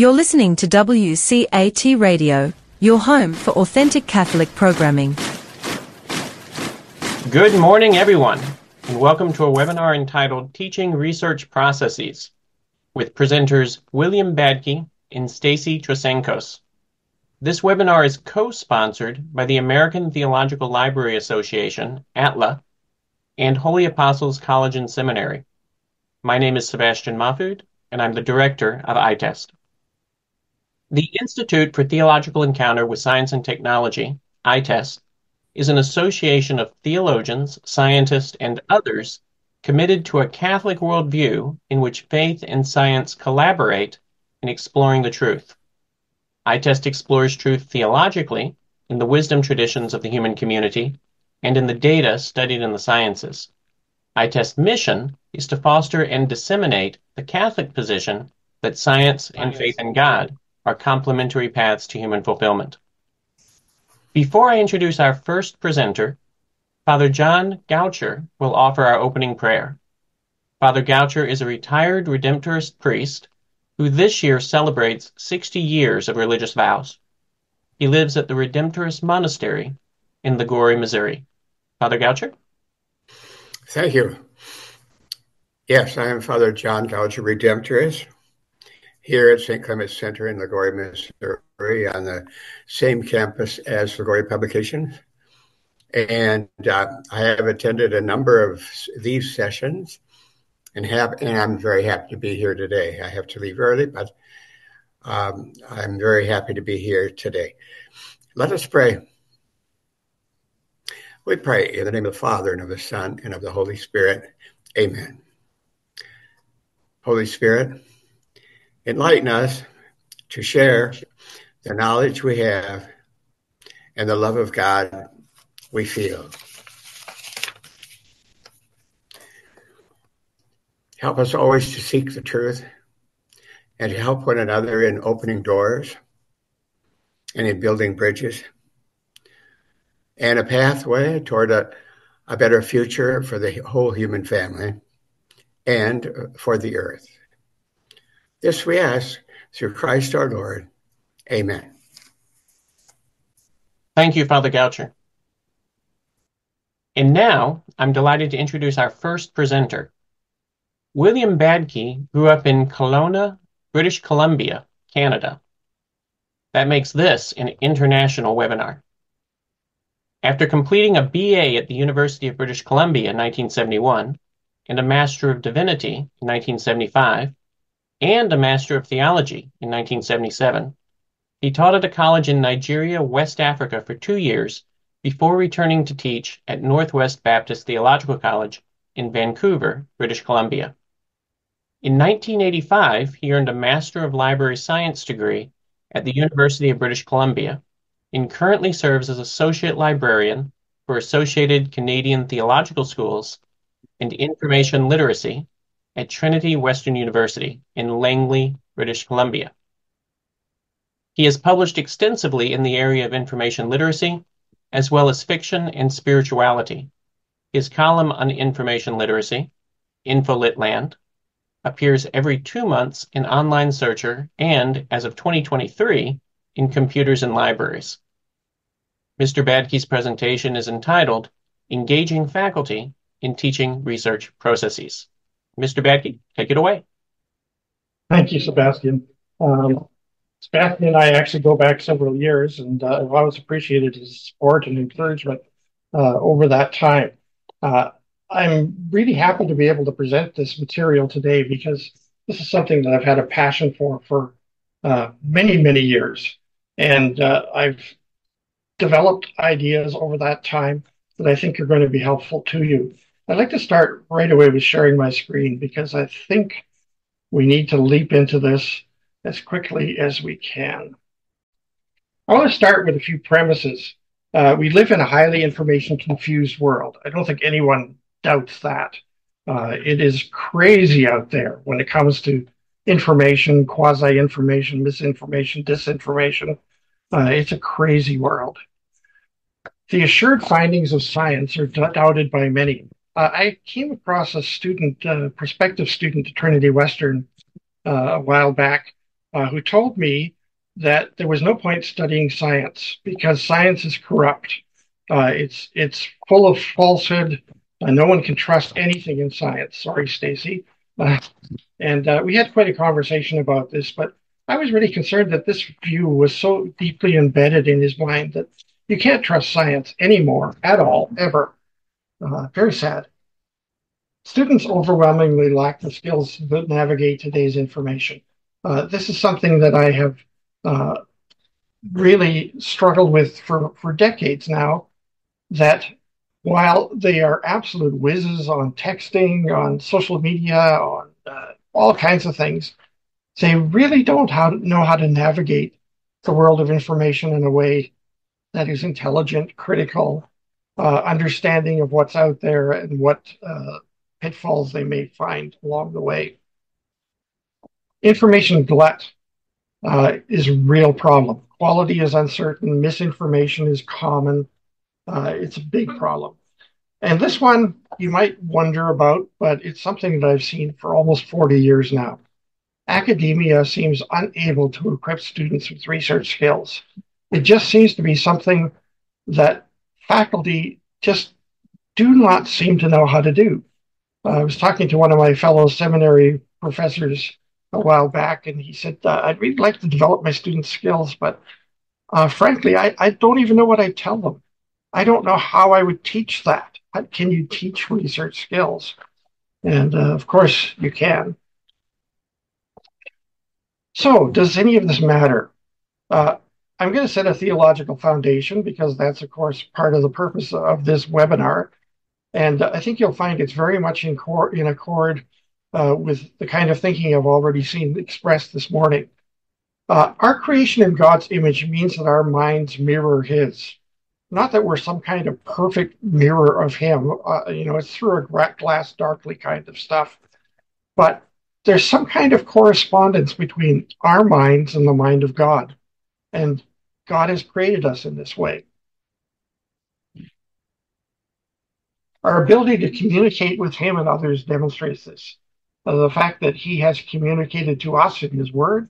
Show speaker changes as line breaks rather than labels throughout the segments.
You're listening to WCAT Radio, your home for authentic Catholic programming.
Good morning, everyone, and welcome to a webinar entitled Teaching Research Processes with presenters William Badke and Stacy Trasenkos. This webinar is co-sponsored by the American Theological Library Association, ATLA, and Holy Apostles College and Seminary. My name is Sebastian Mahfood, and I'm the director of ITEST. The Institute for Theological Encounter with Science and Technology, ITEST, is an association of theologians, scientists, and others committed to a Catholic worldview in which faith and science collaborate in exploring the truth. ITEST explores truth theologically in the wisdom traditions of the human community and in the data studied in the sciences. ITEST's mission is to foster and disseminate the Catholic position that science and faith in God are complementary paths to human fulfillment. Before I introduce our first presenter, Father John Goucher will offer our opening prayer. Father Goucher is a retired Redemptorist priest who this year celebrates 60 years of religious vows. He lives at the Redemptorist Monastery in Liguori, Missouri. Father Goucher?
Thank you. Yes, I am Father John Goucher, Redemptorist, here at St. Clement's Center in Liguori, Missouri, on the same campus as Liguori Publications. And I have attended a number of these sessions, and I'm very happy to be here today. I have to leave early, but I'm very happy to be here today. Let us pray. We pray in the name of the Father, and of the Son, and of the Holy Spirit. Amen. Holy Spirit, enlighten us to share the knowledge we have and the love of God we feel. Help us always to seek the truth and to help one another in opening doors and in building bridges and a pathway toward a better future for the whole human family and for the earth. This we ask through Christ our Lord. Amen.
Thank you, Father Goucher. And now, I'm delighted to introduce our first presenter. William Badke grew up in Kelowna, British Columbia, Canada. That makes this an international webinar. After completing a BA at the University of British Columbia in 1971 and a Master of Divinity in 1975, and a Master of Theology in 1977. He taught at a college in Nigeria, West Africa for 2 years before returning to teach at Northwest Baptist Theological College in Vancouver, British Columbia. In 1985, he earned a Master of Library Science degree at the University of British Columbia and currently serves as Associate Librarian for Associated Canadian Theological Schools and Information Literacy at Trinity Western University in Langley, British Columbia. He has published extensively in the area of information literacy, as well as fiction and spirituality. His column on information literacy, Infolit Land, appears every 2 months in Online Searcher and, as of 2023, in Computers and Libraries. Mr. Badke's presentation is entitled Engaging Faculty in Teaching Research Processes. Mr. Badke, take it away.
Thank you, Sebastian. Sebastian and I actually go back several years, and I've always appreciated his support and encouragement over that time. I'm really happy to be able to present this material today because this is something that I've had a passion for many, many years. And I've developed ideas over that time that I think are going to be helpful to you. I'd like to start right away with sharing my screen because I think we need to leap into this as quickly as we can. I want to start with a few premises. We live in a highly information-confused world. I don't think anyone doubts that. It is crazy out there when it comes to information, quasi-information, misinformation, disinformation. It's a crazy world. The assured findings of science are doubted by many. I came across a student, prospective student at Trinity Western a while back who told me that there was no point studying science because science is corrupt. It's full of falsehood. No one can trust anything in science. Sorry, Stacy. And we had quite a conversation about this, but I was really concerned that this view was so deeply embedded in his mind that you can't trust science anymore at all, ever. Very sad. Students overwhelmingly lack the skills to navigate today's information. This is something that I have really struggled with for decades now, that while they are absolute whizzes on texting, on social media, on all kinds of things, they really don't know how to navigate the world of information in a way that is intelligent, critical, understanding of what's out there and what pitfalls they may find along the way. Information glut is a real problem. Quality is uncertain. Misinformation is common. It's a big problem. And this one you might wonder about, but it's something that I've seen for almost 40 years now. Academia seems unable to equip students with research skills. It just seems to be something that faculty just do not seem to know how to do. I was talking to one of my fellow seminary professors a while back, and he said, I'd really like to develop my students' skills, but frankly, I don't even know what I tell them. I don't know how I would teach that. How can you teach research skills? And of course, you can. So, does any of this matter? I'm going to set a theological foundation because that's, of course, part of the purpose of this webinar. And I think you'll find it's very much in accord with the kind of thinking I've already seen expressed this morning. Our creation in God's image means that our minds mirror His. Not that we're some kind of perfect mirror of Him. It's through a glass darkly kind of stuff. But there's some kind of correspondence between our minds and the mind of God. And God has created us in this way. Our ability to communicate with Him and others demonstrates this. The fact that He has communicated to us in His Word,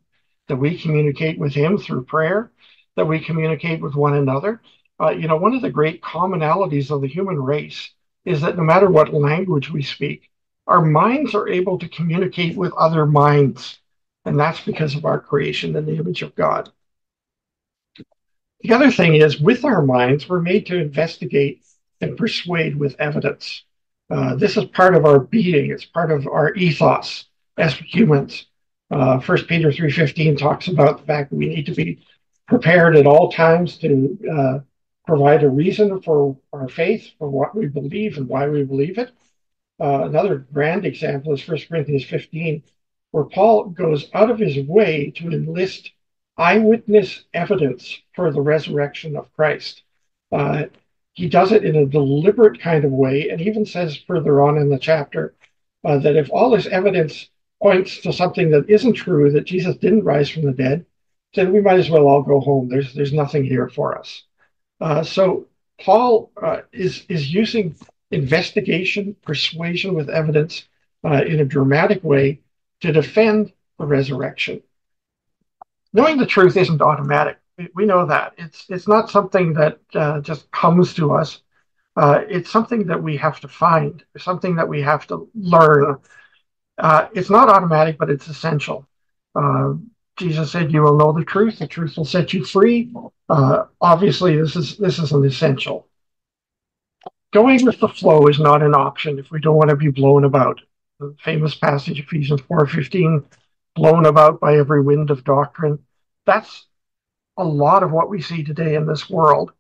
that we communicate with Him through prayer, that we communicate with one another. One of the great commonalities of the human race is that no matter what language we speak, our minds are able to communicate with other minds. And that's because of our creation in the image of God. The other thing is, with our minds, we're made to investigate and persuade with evidence. This is part of our being. It's part of our ethos as humans. 1 Peter 3:15 talks about the fact that we need to be prepared at all times to provide a reason for our faith, for what we believe and why we believe it. Another grand example is 1 Corinthians 15, where Paul goes out of his way to enlist eyewitness evidence for the resurrection of Christ. He does it in a deliberate kind of way, and even says further on in the chapter that if all this evidence points to something that isn't true, that Jesus didn't rise from the dead, then we might as well all go home. There's nothing here for us. So Paul is using investigation, persuasion with evidence in a dramatic way to defend the resurrection. Knowing the truth isn't automatic. We know that. It's not something that just comes to us. It's something that we have to find, something that we have to learn. It's not automatic, but it's essential. Jesus said, "You will know the truth will set you free." Obviously, this is an essential. Going with the flow is not an option if we don't want to be blown about. The famous passage, Ephesians 4:15, blown about by every wind of doctrine. That's a lot of what we see today in this world.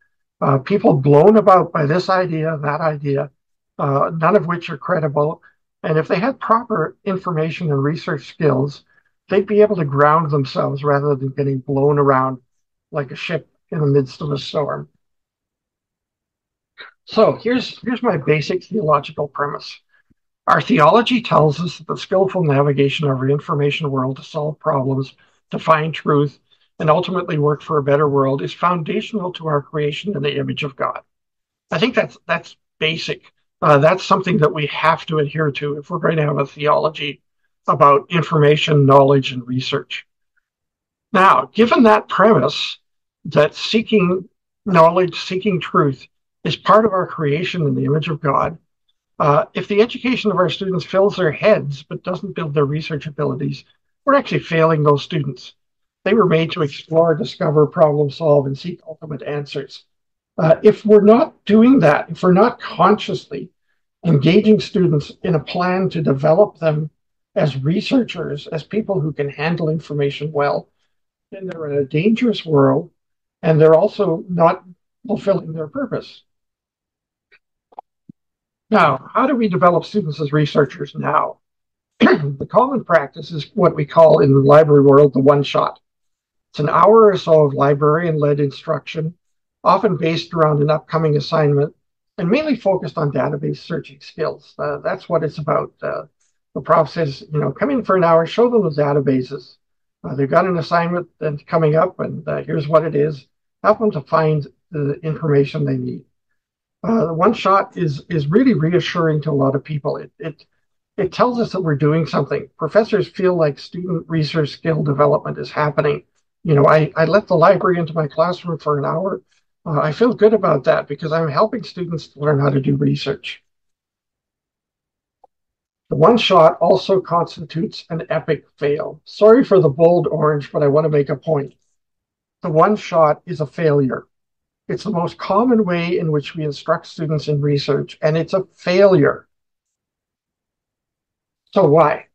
People blown about by this idea, that idea, none of which are credible. And if they had proper information and research skills, they'd be able to ground themselves rather than getting blown around like a ship in the midst of a storm. So here's my basic theological premise. Our theology tells us that the skillful navigation of our information world to solve problems, to find truth, and ultimately work for a better world is foundational to our creation in the image of God. I think that's basic. That's something that we have to adhere to if we're going to have a theology about information, knowledge, and research. Now, given that premise that seeking knowledge, seeking truth is part of our creation in the image of God, if the education of our students fills their heads but doesn't build their research abilities, we're actually failing those students. They were made to explore, discover, problem solve, and seek ultimate answers. If we're not doing that, if we're not consciously engaging students in a plan to develop them as researchers, as people who can handle information well, then they're in a dangerous world and they're also not fulfilling their purpose. Now, how do we develop students as researchers now? The common practice is what we call in the library world the one shot. It's an hour or so of librarian-led instruction, often based around an upcoming assignment and mainly focused on database searching skills. That's what it's about. The prof says, come in for an hour, show them the databases. They've got an assignment that's coming up, and here's what it is. Help them to find the information they need. The one shot is really reassuring to a lot of people. It tells us that we're doing something. Professors feel like student research skill development is happening. I let the library into my classroom for an hour. I feel good about that because I'm helping students to learn how to do research. The one shot also constitutes an epic fail. Sorry for the bold orange, but I want to make a point. The one shot is a failure. It's the most common way in which we instruct students in research, and it's a failure. So why?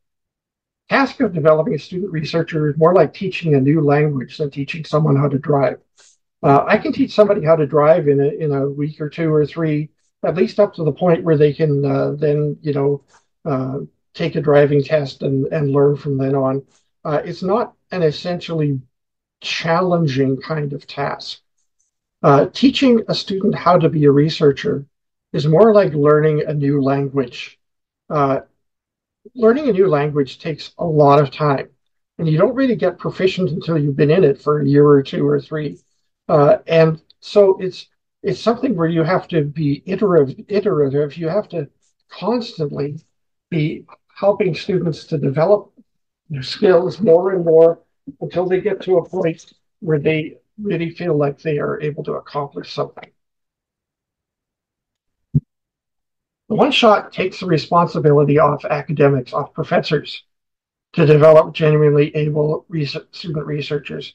The task of developing a student researcher is more like teaching a new language than teaching someone how to drive. I can teach somebody how to drive in a week or two or three, at least up to the point where they can then take a driving test and learn from then on. It's not an essentially challenging kind of task. Teaching a student how to be a researcher is more like learning a new language. Learning a new language takes a lot of time, and you don't really get proficient until you've been in it for a year or two or three. And so it's something where you have to be iterative. You have to constantly be helping students to develop their skills more and more until they get to a point where they really feel like they are able to accomplish something. The one shot takes the responsibility off academics, off professors, to develop genuinely able student researchers.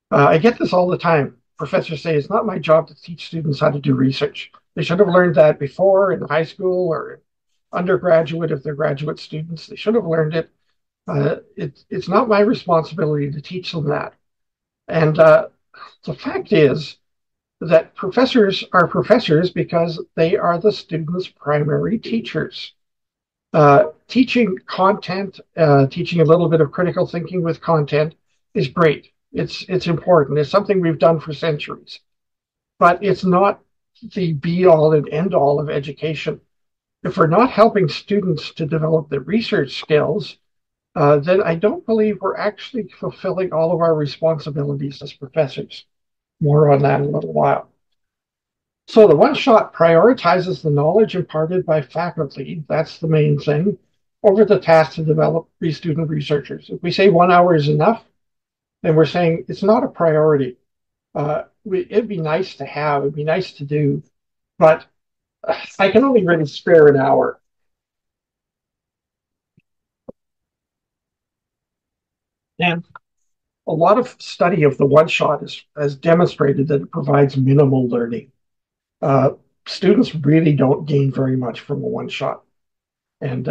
I get this all the time. Professors say, it's not my job to teach students how to do research. They should have learned that before in high school or undergraduate if they're graduate students. They should have learned it. It's not my responsibility to teach them that. And the fact is that professors are professors because they are the students' primary teachers. Teaching content, teaching a little bit of critical thinking with content is great. It's important. It's something we've done for centuries. But it's not the be-all and end-all of education. If we're not helping students to develop their research skills, then I don't believe we're actually fulfilling all of our responsibilities as professors. More on that in a little while. So the one shot prioritizes the knowledge imparted by faculty, that's the main thing, over the task to develop student researchers. If we say 1 hour is enough, then we're saying it's not a priority. It'd be nice to have, it'd be nice to do, but I can only really spare an hour. And a lot of study of the one shot has demonstrated that it provides minimal learning. Students really don't gain very much from a one shot. And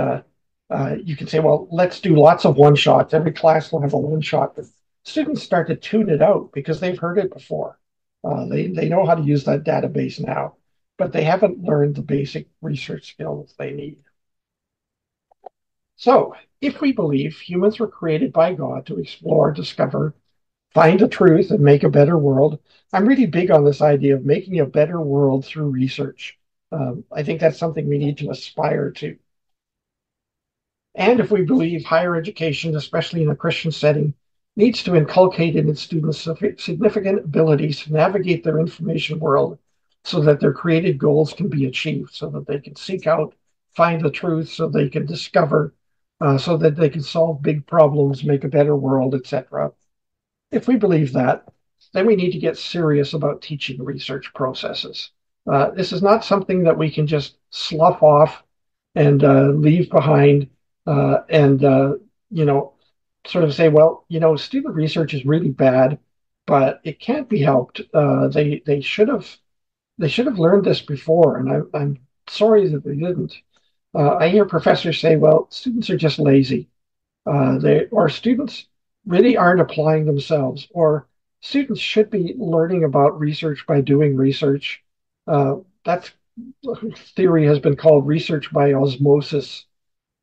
you can say, well, let's do lots of one shots. Every class will have a one shot. But students start to tune it out because they've heard it before. They know how to use that database now, but they haven't learned the basic research skills they need. So if we believe humans were created by God to explore, discover, find the truth, and make a better world, I'm really big on this idea of making a better world through research. I think that's something we need to aspire to. And if we believe higher education, especially in a Christian setting, needs to inculcate in its students significant abilities to navigate their information world so that their created goals can be achieved, so that they can seek out, find the truth, so they can discover, so that they can solve big problems, make a better world, etc. if we believe that, then we need to get serious about teaching research processes. This is not something that we can just slough off and leave behind and sort of say, well, student research is really bad, but it can't be helped. They should have learned this before, and I'm sorry that they didn't. I hear professors say, well, students are just lazy. Or students really aren't applying themselves, or students should be learning about research by doing research. That theory has been called research by osmosis.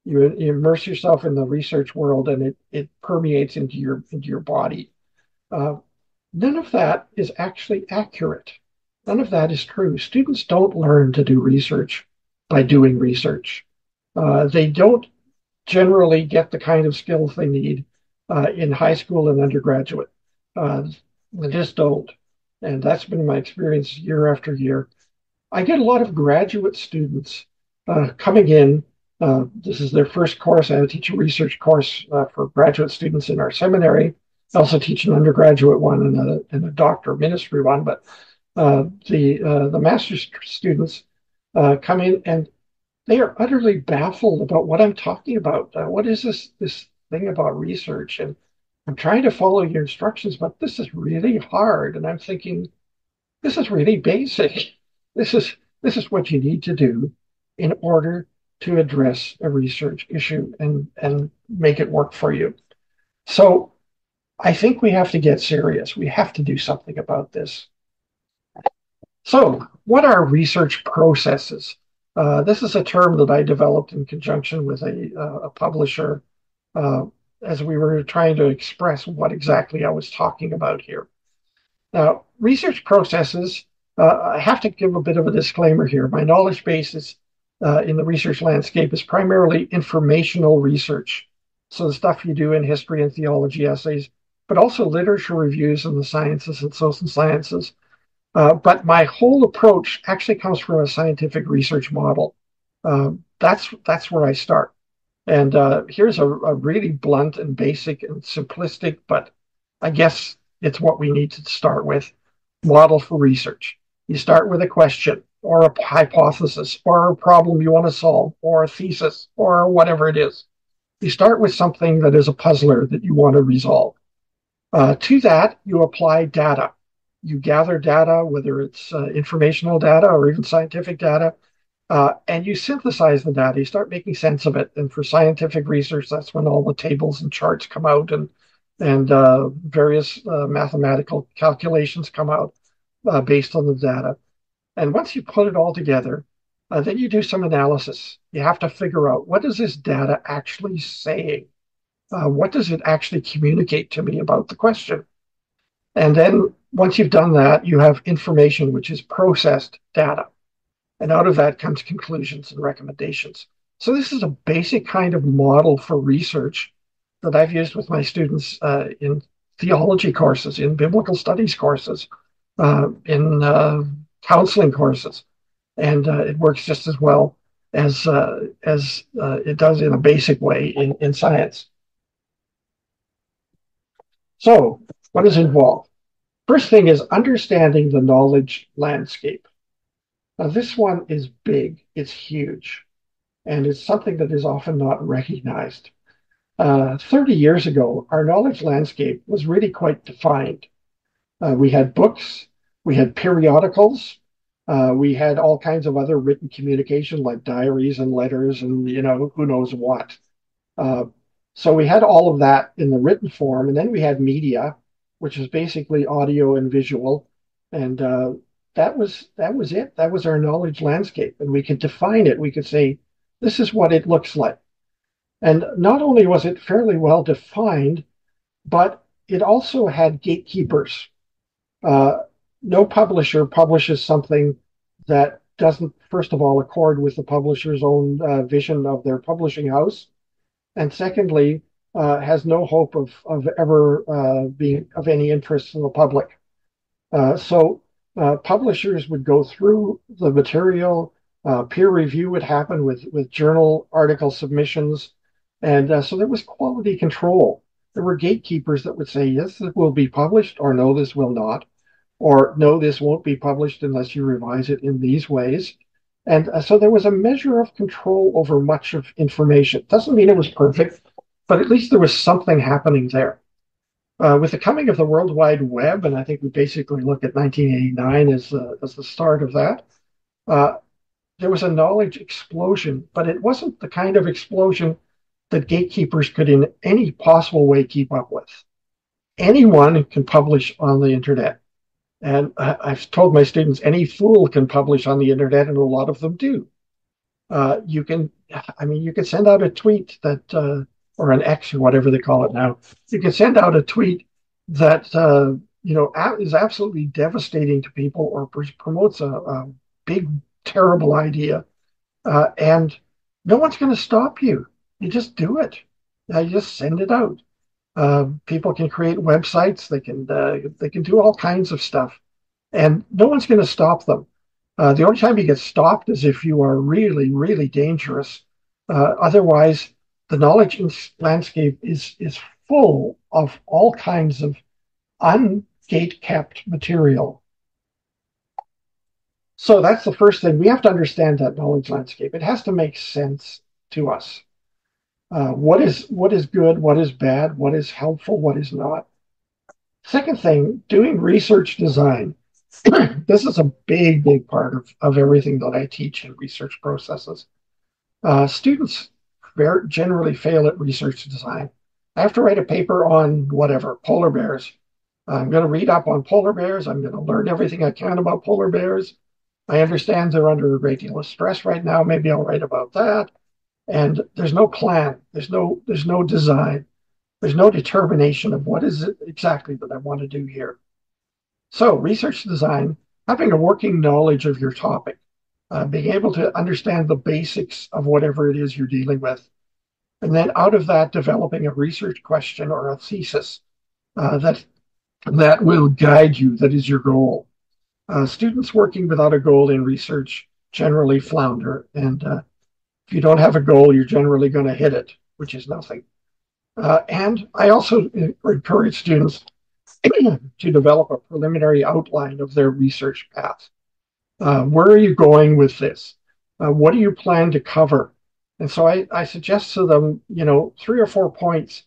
You immerse yourself in the research world, and it permeates into your body. None of that is actually accurate. None of that is true. Students don't learn to do research by doing research. They don't generally get the kind of skills they need in high school and undergraduate. They just don't. And that's been my experience year after year. I get a lot of graduate students coming in. This is their first course. I teach a research course for graduate students in our seminary. I also teach an undergraduate one and a doctor of ministry one. But the master's students come in and they are utterly baffled about what I'm talking about. What is this thing about research? And I'm trying to follow your instructions, but this is really hard. And I'm thinking, this is really basic. This is what you need to do in order to address a research issue and make it work for you. So I think we have to get serious. We have to do something about this. So what are research processes? This is a term that I developed in conjunction with a publisher as we were trying to express what exactly I was talking about here. Now, research processes, I have to give a bit of a disclaimer here. My knowledge base in the research landscape is primarily informational research. So the stuff you do in history and theology essays, but also literature reviews in the sciences and social sciences. But my whole approach actually comes from a scientific research model. That's where I start. And here's a really blunt and basic and simplistic, but I guess it's what we need to start with, model for research. You start with a question or a hypothesis or a problem you want to solve or a thesis or whatever it is. You start with something that is a puzzler that you want to resolve. To that, you apply data. You gather data, whether it's informational data or even scientific data, and you synthesize the data. You start making sense of it. And for scientific research, that's when all the tables and charts come out and various mathematical calculations come out based on the data. And once you put it all together, then you do some analysis. You have to figure out, what is this data actually saying? What does it actually communicate to me about the question? And then once you've done that, you have information, which is processed data. And out of that comes conclusions and recommendations. So this is a basic kind of model for research that I've used with my students in theology courses, in biblical studies courses, in counseling courses. And it works just as well as it does in a basic way in science. So what is involved? First thing is understanding the knowledge landscape. Now, this one is big, it's huge, and it's something that is often not recognized. 30 years ago, our knowledge landscape was really quite defined. We had books, we had periodicals, we had all kinds of other written communication like diaries and letters and, who knows what. So we had all of that in the written form, and then we had media, which is basically audio and visual. And that was it. That was our knowledge landscape. And we could define it. We could say, this is what it looks like. And not only was it fairly well defined, but it also had gatekeepers. No publisher publishes something that doesn't, first of all, accord with the publisher's own vision of their publishing house. And secondly, has no hope of ever being of any interest in the public. So publishers would go through the material, peer review would happen with journal article submissions, and so there was quality control. there were gatekeepers that would say, yes, this will be published, or no, this will not, or no, this won't be published unless you revise it in these ways. And so there was a measure of control over much of information. Doesn't mean it was perfect, but at least there was something happening there. With the coming of the World Wide Web, and I think we basically look at 1989 as the start of that, there was a knowledge explosion, but it wasn't the kind of explosion that gatekeepers could in any possible way keep up with. Anyone can publish on the internet. And I've told my students, any fool can publish on the internet, and a lot of them do. You can send out a tweet that, or an X or whatever they call it now. You can send out a tweet that, is absolutely devastating to people or promotes a big, terrible idea. And no one's going to stop you. You just do it. You just send it out. People can create websites. They can do all kinds of stuff, and no one's going to stop them. The only time you get stopped is if you are really, really dangerous. Otherwise, the knowledge landscape is full of all kinds of ungate-kept material. So that's the first thing. We have to understand that knowledge landscape. It has to make sense to us. What is good, what is bad, what is helpful, what is not. Second thing, doing research design. This is a big, big part of everything that I teach in research processes. Students generally fail at research design. I have to write a paper on whatever, polar bears. I'm going to read up on polar bears. I'm going to learn everything I can about polar bears. I understand they're under a great deal of stress right now. Maybe I'll write about that. And there's no plan. There's no design. There's no determination of what is it exactly that I want to do here. So research design, having a working knowledge of your topic, being able to understand the basics of whatever it is you're dealing with. And then out of that, developing a research question or a thesis that will guide you, that is your goal. Students working without a goal in research generally flounder. And if you don't have a goal, you're generally going to hit it, which is nothing. And I also encourage students to develop a preliminary outline of their research path. Where are you going with this? What do you plan to cover? And so I suggest to them, 3 or 4 points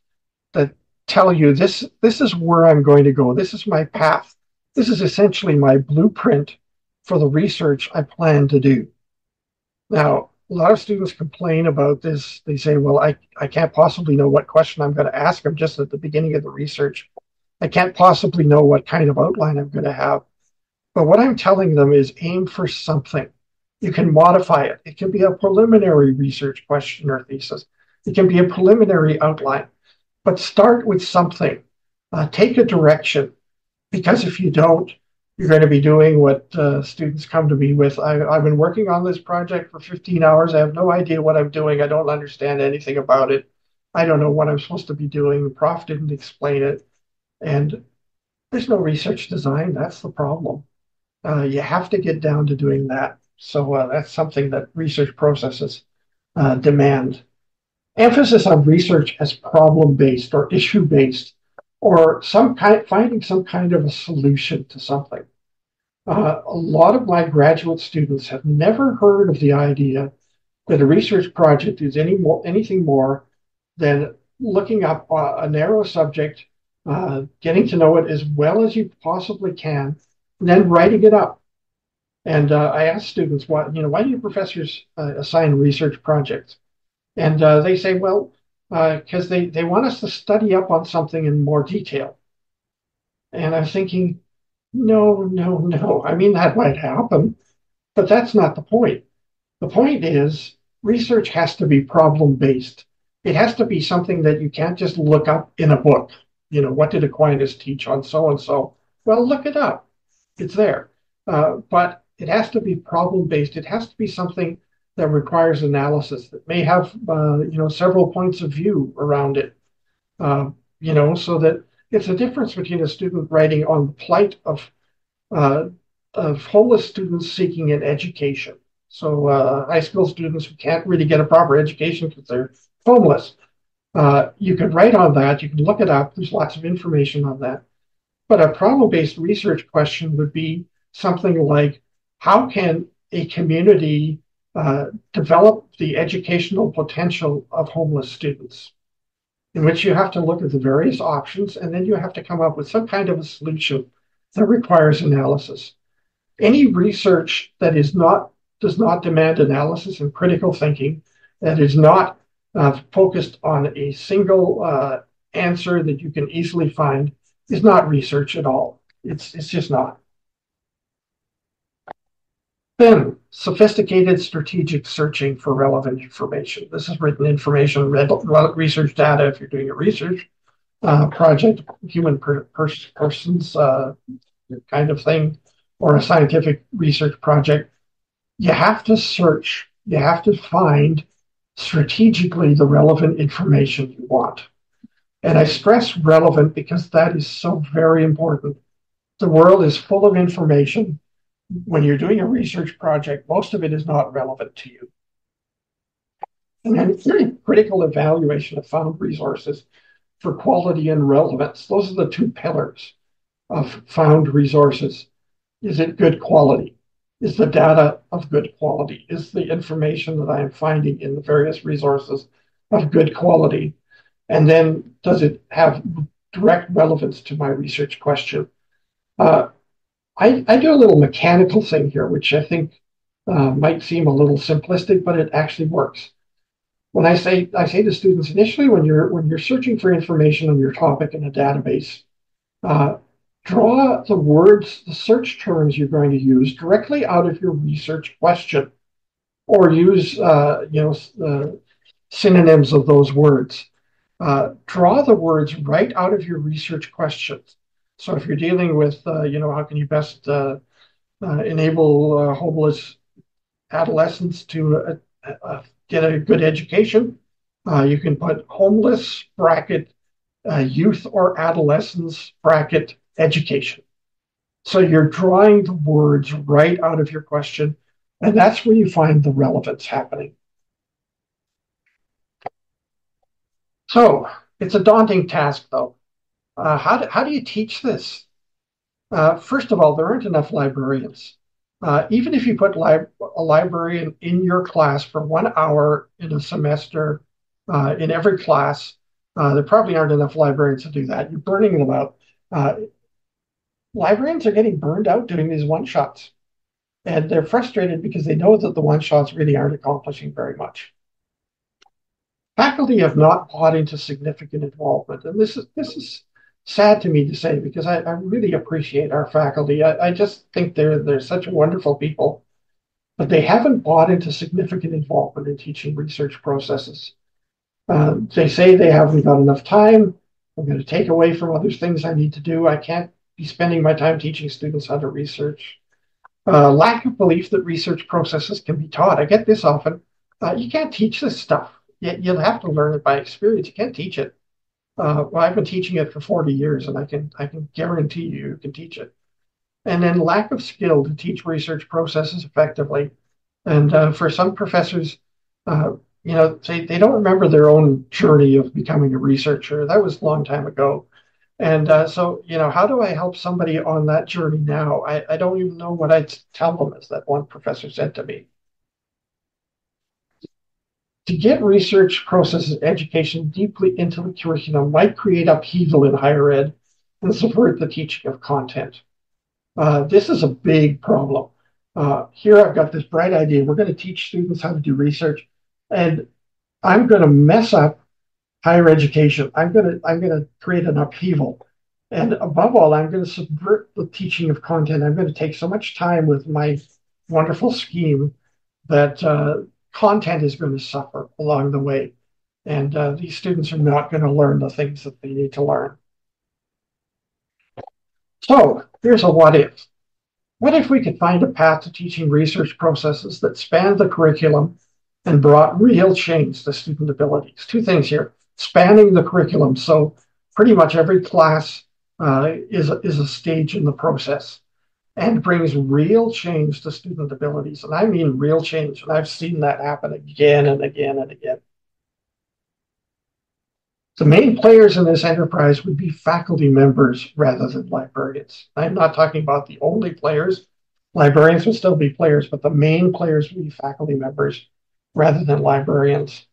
that tell you this is where I'm going to go. This is my path. This is essentially my blueprint for the research I plan to do. Now, a lot of students complain about this. They say, well, I can't possibly know what question I'm going to ask. I'm just at the beginning of the research. I can't possibly know what kind of outline I'm going to have. But what I'm telling them is aim for something. You can modify it. It can be a preliminary research question or thesis. It can be a preliminary outline. But start with something. Take a direction. Because if you don't, you're going to be doing what students come to me with. I've been working on this project for 15 hours. I have no idea what I'm doing. I don't understand anything about it. I don't know what I'm supposed to be doing. The prof didn't explain it. And there's no research design. That's the problem. You have to get down to doing that. So that's something that research processes demand. Emphasis on research as problem-based or issue-based, or finding some kind of a solution to something. A lot of my graduate students have never heard of the idea that a research project is anything more than looking up a narrow subject, getting to know it as well as you possibly can, and then writing it up. And I ask students, why do your professors assign research projects? And they say, well, because they want us to study up on something in more detail. And I'm thinking, no. I mean, that might happen, but that's not the point. The point is research has to be problem-based. It has to be something that you can't just look up in a book. What did Aquinas teach on so-and-so? Well, look it up. It's there. But it has to be problem-based. It has to be something that requires analysis, that may have, several points of view around it, so that it's a difference between a student writing on the plight of homeless students seeking an education. So high school students who can't really get a proper education because they're homeless. You can write on that, you can look it up, there's lots of information on that. But a problem-based research question would be something like, how can a community develop the educational potential of homeless students? In which you have to look at the various options, and then you have to come up with some kind of a solution that requires analysis. Any research that does not demand analysis and critical thinking, that is not focused on a single answer that you can easily find, is not research at all. It's just not. Then, sophisticated strategic searching for relevant information. This is written information, research data if you're doing a research project, human persons kind of thing, or a scientific research project. You have to search, you have to find strategically the relevant information you want. And I stress relevant because that is so very important. The world is full of information. When you're doing a research project, most of it is not relevant to you. And then critical evaluation of found resources for quality and relevance. Those are the two pillars of found resources. Is it good quality? Is the data of good quality? Is the information that I am finding in the various resources of good quality? And then does it have direct relevance to my research question? I do a little mechanical thing here, which I think might seem a little simplistic, but it actually works. When I say to students initially, when you're searching for information on your topic in a database, draw the words, the search terms you're going to use directly out of your research question, or use synonyms of those words. Draw the words right out of your research questions. So if you're dealing with, how can you best enable homeless adolescents to get a good education, you can put homeless bracket youth or adolescents bracket education. So you're drawing the words right out of your question, and that's where you find the relevance happening. So it's a daunting task, though. How do you teach this? First of all, there aren't enough librarians. Even if you put a librarian in your class for 1 hour in a semester, in every class, there probably aren't enough librarians to do that. You're burning them out. Librarians are getting burned out doing these one-shots. And they're frustrated because they know that the one-shots really aren't accomplishing very much. Faculty have not bought into significant involvement. And this is sad to me to say, because I really appreciate our faculty. I just think they're such wonderful people, but they haven't bought into significant involvement in teaching research processes. They say they haven't got enough time. I'm going to take away from other things I need to do. I can't be spending my time teaching students how to research. Lack of belief that research processes can be taught. I get this often. You can't teach this stuff. You'll have to learn it by experience. You can't teach it. Well, I've been teaching it for 40 years, and I can guarantee you can teach it. And then lack of skill to teach research processes effectively. And for some professors, they don't remember their own journey of becoming a researcher. That was a long time ago. And so, how do I help somebody on that journey now? I don't even know what I'd tell them, as that one professor said to me. To get research processes education deeply into the curriculum might create upheaval in higher ed and subvert the teaching of content. This is a big problem. Here I've got this bright idea. We're going to teach students how to do research, and I'm going to mess up higher education. I'm going to create an upheaval. And above all, I'm going to subvert the teaching of content. I'm going to take so much time with my wonderful scheme that content is going to suffer along the way. And these students are not going to learn the things that they need to learn. So here's a what if. What if we could find a path to teaching research processes that spanned the curriculum and brought real change to student abilities? Two things here. Spanning the curriculum. So pretty much every class is a stage in the process, and brings real change to student abilities. And I mean real change. And I've seen that happen again and again and again. The main players in this enterprise would be faculty members rather than librarians. I'm not talking about the only players. Librarians would still be players, but the main players would be faculty members rather than librarians.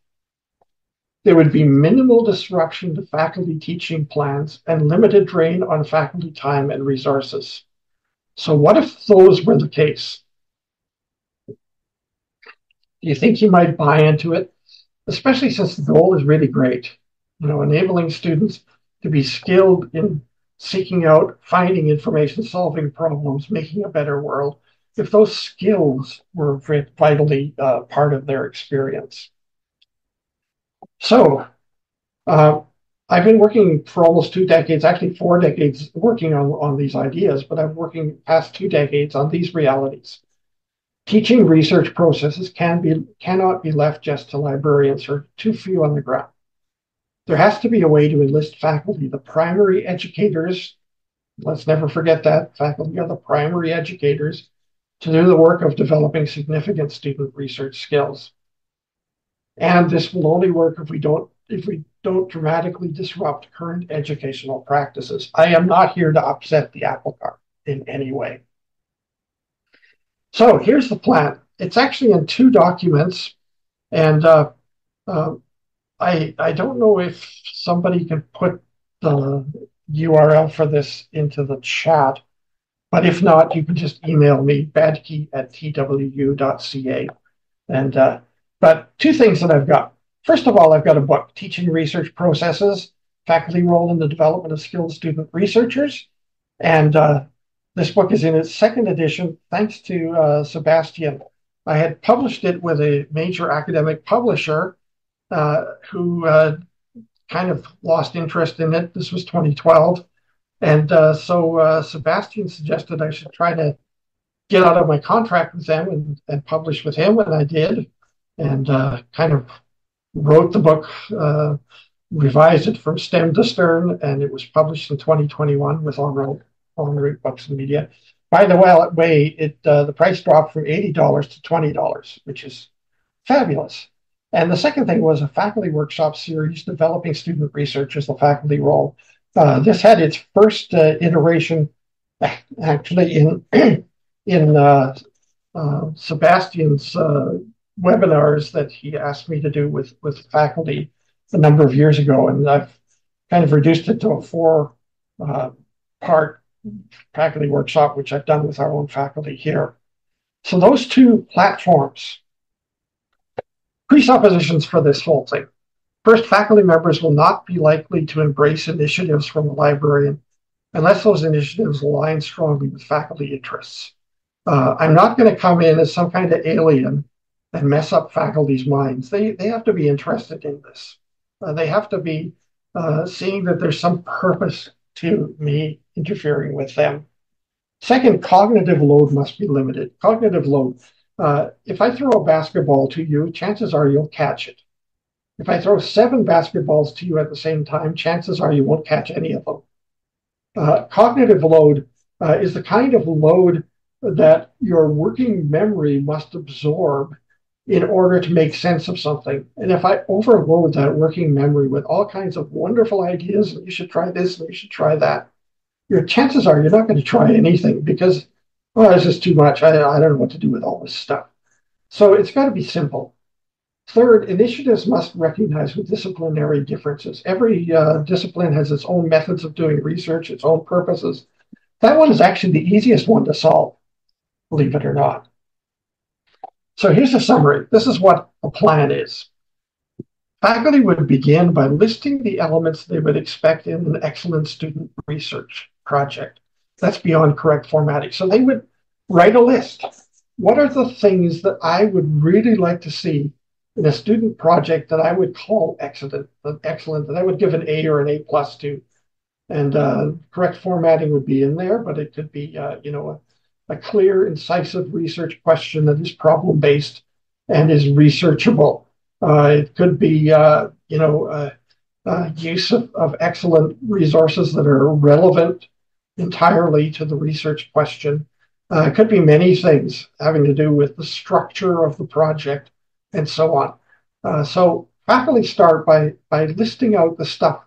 There would be minimal disruption to faculty teaching plans and limited drain on faculty time and resources. So what if those were the case? Do you think you might buy into it? Especially since the goal is really great. Enabling students to be skilled in seeking out, finding information, solving problems, making a better world, if those skills were vitally part of their experience. So I've been working for almost 2 decades, actually 4 decades, working on these ideas, but I'm working past 2 decades on these realities. Teaching research processes cannot be left just to librarians or too few on the ground. There has to be a way to enlist faculty, the primary educators. Let's never forget that faculty are the primary educators to do the work of developing significant student research skills. And this will only work if we don't dramatically disrupt current educational practices. I am not here to upset the apple cart in any way. So here's the plan. It's actually in 2 documents, and I don't know if somebody can put the URL for this into the chat, but if not, you can just email me, badke@twu.ca. But 2 things that I've got. First of all, I've got a book, Teaching Research Processes, Faculty Role in the Development of Skilled Student Researchers. And this book is in its 2nd edition, thanks to Sebastian. I had published it with a major academic publisher who kind of lost interest in it. This was 2012. And so Sebastian suggested I should try to get out of my contract with them and publish with him, and I did. And kind of wrote the book, revised it from stem to stern, and it was published in 2021 with En Route Books and Media. By the way, the price dropped from $80 to $20, which is fabulous. And the second thing was a faculty workshop series, Developing Student Research as the Faculty Role. This had its first iteration actually in Sebastian's webinars that he asked me to do with faculty a number of years ago. And I've kind of reduced it to a 4-part faculty workshop, which I've done with our own faculty here. So those 2 platforms, presuppositions for this whole thing. First, faculty members will not be likely to embrace initiatives from a librarian unless those initiatives align strongly with faculty interests. I'm not going to come in as some kind of alien and mess up faculty's minds. They have to be interested in this. They have to be seeing that there's some purpose to me interfering with them. Second, cognitive load must be limited. Cognitive load. If I throw a basketball to you, chances are you'll catch it. If I throw 7 basketballs to you at the same time, chances are you won't catch any of them. Cognitive load is the kind of load that your working memory must absorb in order to make sense of something. And if I overload that working memory with all kinds of wonderful ideas, and you should try this and you should try that, your chances are you're not going to try anything because, oh, this is too much. I don't know what to do with all this stuff. So it's got to be simple. Third, initiatives must recognize with disciplinary differences. Every discipline has its own methods of doing research, its own purposes. That one is actually the easiest one to solve, believe it or not. So here's a summary. This is what a plan is. Faculty would begin by listing the elements they would expect in an excellent student research project. That's beyond correct formatting. So they would write a list. What are the things that I would really like to see in a student project that I would call excellent, that I would give an A or an A+ to? And correct formatting would be in there, but it could be, a clear, incisive research question that is problem-based and is researchable. It could be, use of excellent resources that are relevant entirely to the research question. It could be many things having to do with the structure of the project and so on. So faculty start by listing out the stuff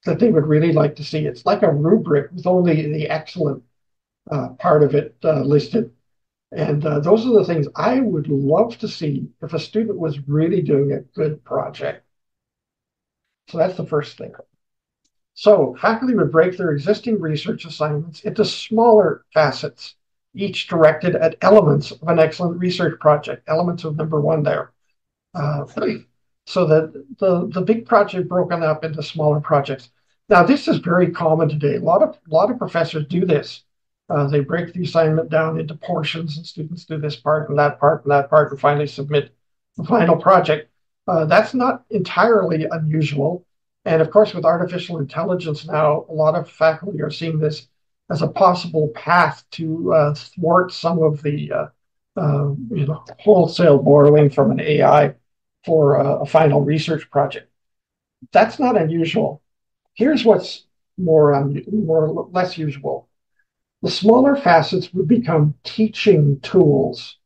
that they would really like to see. It's like a rubric with only the excellent part of it listed. And those are the things I would love to see if a student was really doing a good project. So that's the first thing. So faculty would break their existing research assignments into smaller facets, each directed at elements of an excellent research project, elements of number one there. So that the big project broken up into smaller projects. Now, this is very common today. A lot of professors do this. They break the assignment down into portions, and students do this part and that part and that part, and finally submit the final project. That's not entirely unusual. And of course, with artificial intelligence now, a lot of faculty are seeing this as a possible path to thwart some of the wholesale borrowing from an AI for a final research project. That's not unusual. Here's what's less usual. The smaller facets would become teaching tools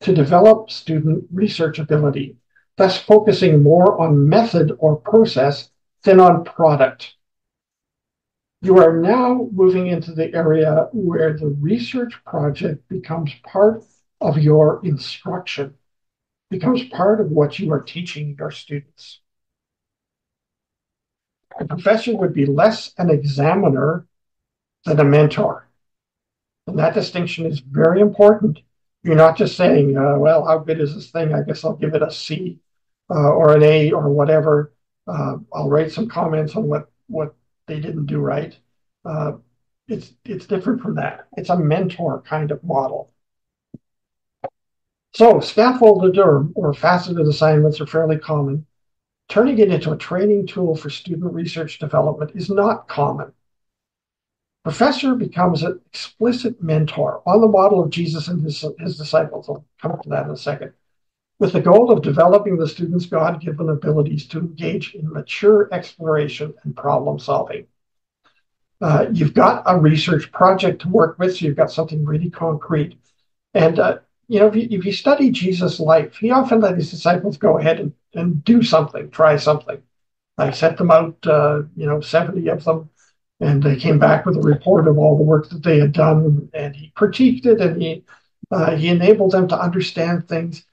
to develop student research ability, thus focusing more on method or process than on product. You are now moving into the area where the research project becomes part of your instruction, becomes part of what you are teaching your students. A professor would be less an examiner than a mentor. And that distinction is very important. You're not just saying, well, how good is this thing? I guess I'll give it a C or an A or whatever. I'll write some comments on what they didn't do right. It's different from that. It's a mentor kind of model. So scaffolded or faceted assignments are fairly common. Turning it into a training tool for student research development is not common. Professor becomes an explicit mentor on the model of Jesus and his disciples. I'll come to that in a second. With the goal of developing the students' God-given abilities to engage in mature exploration and problem solving. You've got a research project to work with, so you've got something really concrete. And if you study Jesus' life, he often let his disciples go ahead and do something, try something. I sent them out, 70 of them, and they came back with a report of all the work that they had done, and he critiqued it, and he enabled them to understand things.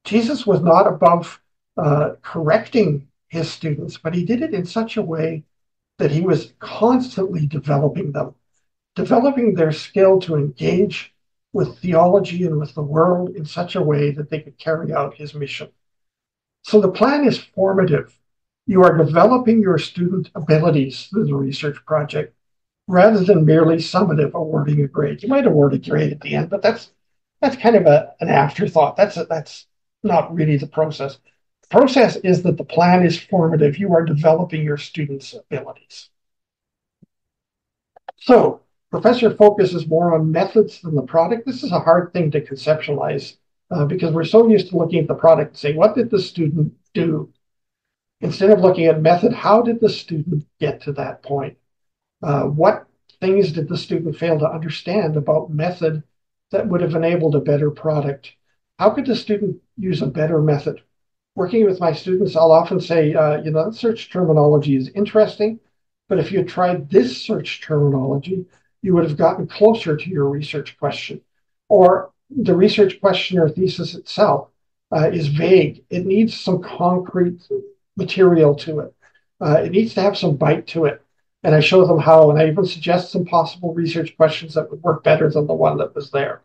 Jesus was not above correcting his students, but he did it in such a way that he was constantly developing them, developing their skill to engage with theology and with the world in such a way that they could carry out his mission. So the plan is formative. You are developing your student abilities through the research project rather than merely summative awarding a grade. You might award a grade at the end, but that's kind of an afterthought. That's not really the process. The process is that the plan is formative. You are developing your students' abilities. So professor focuses more on methods than the product. This is a hard thing to conceptualize because we're so used to looking at the product and saying, what did the student do? Instead of looking at method, how did the student get to that point? What things did the student fail to understand about method that would have enabled a better product? How could the student use a better method? Working with my students, I'll often say, that search terminology is interesting, but if you had tried this search terminology, you would have gotten closer to your research question. Or the research question or thesis itself is vague. It needs some concrete material to it. It needs to have some bite to it. And I show them how, and I even suggest some possible research questions that would work better than the one that was there.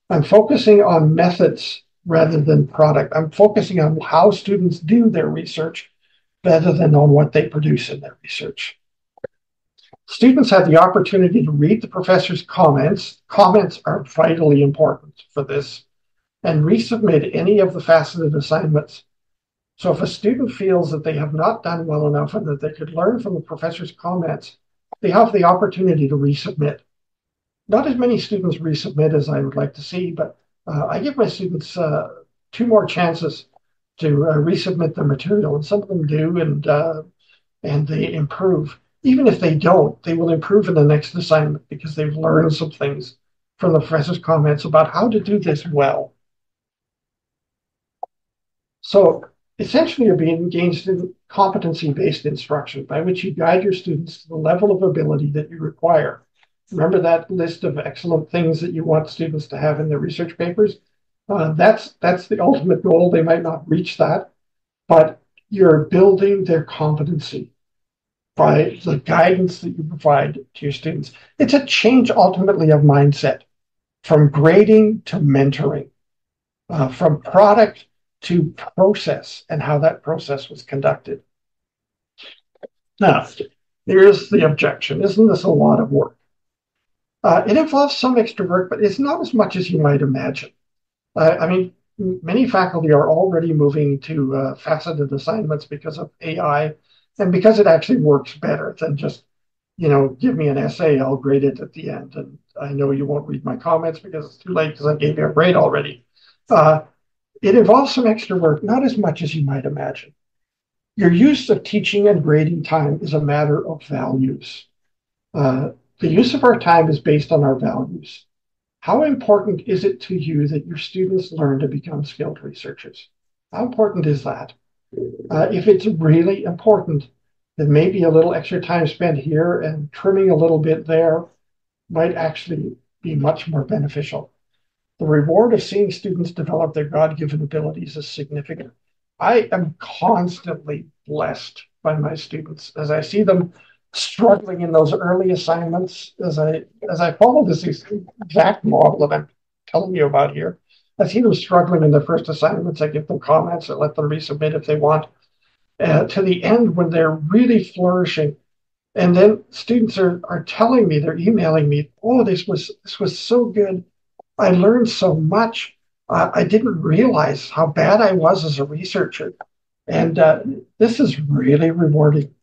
I'm focusing on methods rather than product. I'm focusing on how students do their research rather than on what they produce in their research. Students have the opportunity to read the professor's comments. Comments are vitally important for this, and resubmit any of the faceted assignments. So if a student feels that they have not done well enough and that they could learn from the professor's comments, they have the opportunity to resubmit. Not as many students resubmit as I would like to see, but I give my students 2 more chances to resubmit their material, and some of them do, and they improve. Even if they don't, they will improve in the next assignment because they've learned some things from the professor's comments about how to do this well. So Essentially, you're being engaged in competency-based instruction, by which you guide your students to the level of ability that you require. Remember that list of excellent things that you want students to have in their research papers? That's the ultimate goal. They might not reach that, but you're building their competency by the guidance that you provide to your students. It's a change ultimately of mindset from grading to mentoring, from product to process and how that process was conducted. Now, here's the objection. Isn't this a lot of work? It involves some extra work, but it's not as much as you might imagine. I mean, many faculty are already moving to faceted assignments because of AI and because it actually works better than just, give me an essay, I'll grade it at the end. And I know you won't read my comments because it's too late because I gave you a grade already. It involves some extra work, not as much as you might imagine. Your use of teaching and grading time is a matter of values. The use of our time is based on our values. How important is it to you that your students learn to become skilled researchers? How important is that? If it's really important, then maybe a little extra time spent here and trimming a little bit there might actually be much more beneficial. The reward of seeing students develop their God-given abilities is significant. I am constantly blessed by my students as I see them struggling in those early assignments, as I follow this exact model that I'm telling you about here. I see them struggling in their first assignments. I give them comments. I let them resubmit if they want. To the end when they're really flourishing. And then students are telling me, they're emailing me, oh, this was so good. I learned so much. I didn't realize how bad I was as a researcher. And this is really rewarding.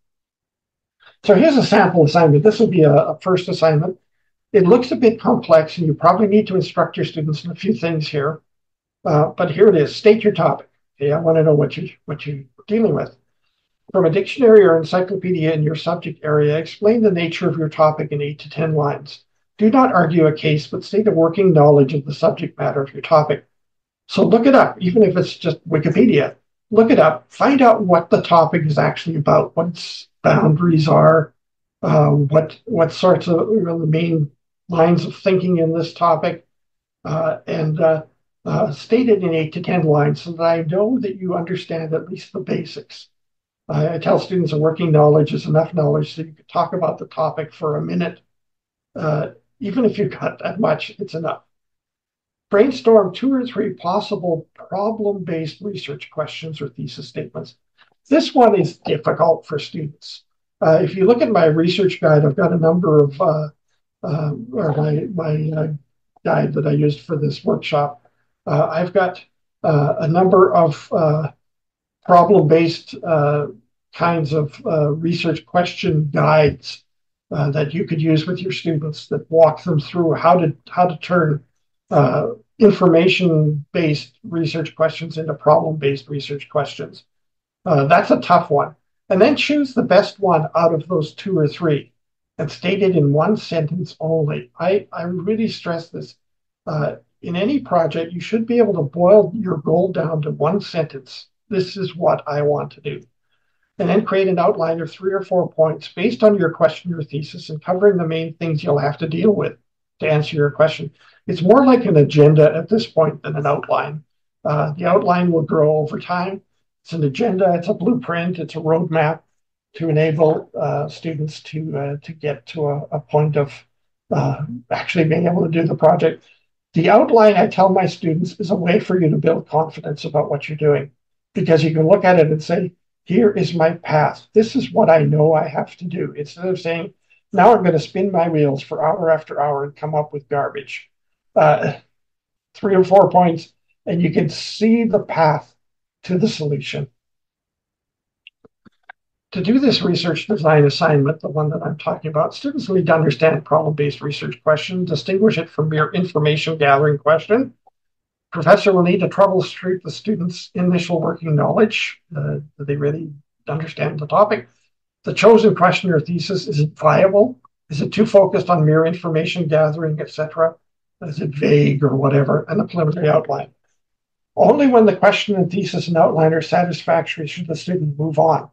So here's a sample assignment. This will be a first assignment. It looks a bit complex, and you probably need to instruct your students in a few things here. But here it is. State your topic. Okay, I want to know what you're dealing with. From a dictionary or encyclopedia in your subject area, explain the nature of your topic in 8 to 10 lines. Do not argue a case, but state a working knowledge of the subject matter of your topic. So look it up, even if it's just Wikipedia. Look it up. Find out what the topic is actually about, what its boundaries are, what sorts of the main lines of thinking in this topic, and state it in 8 to 10 lines so that I know that you understand at least the basics. I tell students a working knowledge is enough knowledge so you can talk about the topic for a minute. Even if you've got that much, it's enough. Brainstorm 2 or 3 possible problem-based research questions or thesis statements. This one is difficult for students. If you look at my research guide, I've got a number of, my guide that I used for this workshop. I've got a number of problem-based kinds of research question guides that you could use with your students that walk them through how to turn information-based research questions into problem-based research questions. That's a tough one. And then choose the best one out of those 2 or 3 and state it in 1 sentence only. I really stress this. In any project, you should be able to boil your goal down to 1 sentence. This is what I want to do. And then create an outline of 3 or 4 points based on your question or thesis and covering the main things you'll have to deal with to answer your question. It's more like an agenda at this point than an outline. The outline will grow over time. It's an agenda, it's a blueprint, it's a roadmap to enable students to get to a point of actually being able to do the project. The outline, I tell my students, is a way for you to build confidence about what you're doing, because you can look at it and say, here is my path. This is what I know I have to do. Instead of saying, now I'm going to spin my wheels for hour after hour and come up with garbage. 3 or 4 points, and you can see the path to the solution. To do this research design assignment, the one that I'm talking about, students need to understand problem-based research question, distinguish it from mere information gathering question. Professor will need to troubleshoot the students' initial working knowledge. Do they really understand the topic? The chosen question or thesis, is it viable? Is it too focused on mere information gathering, etc.? Is it vague or whatever? And the preliminary outline. Only when the question and thesis and outline are satisfactory should the student move on.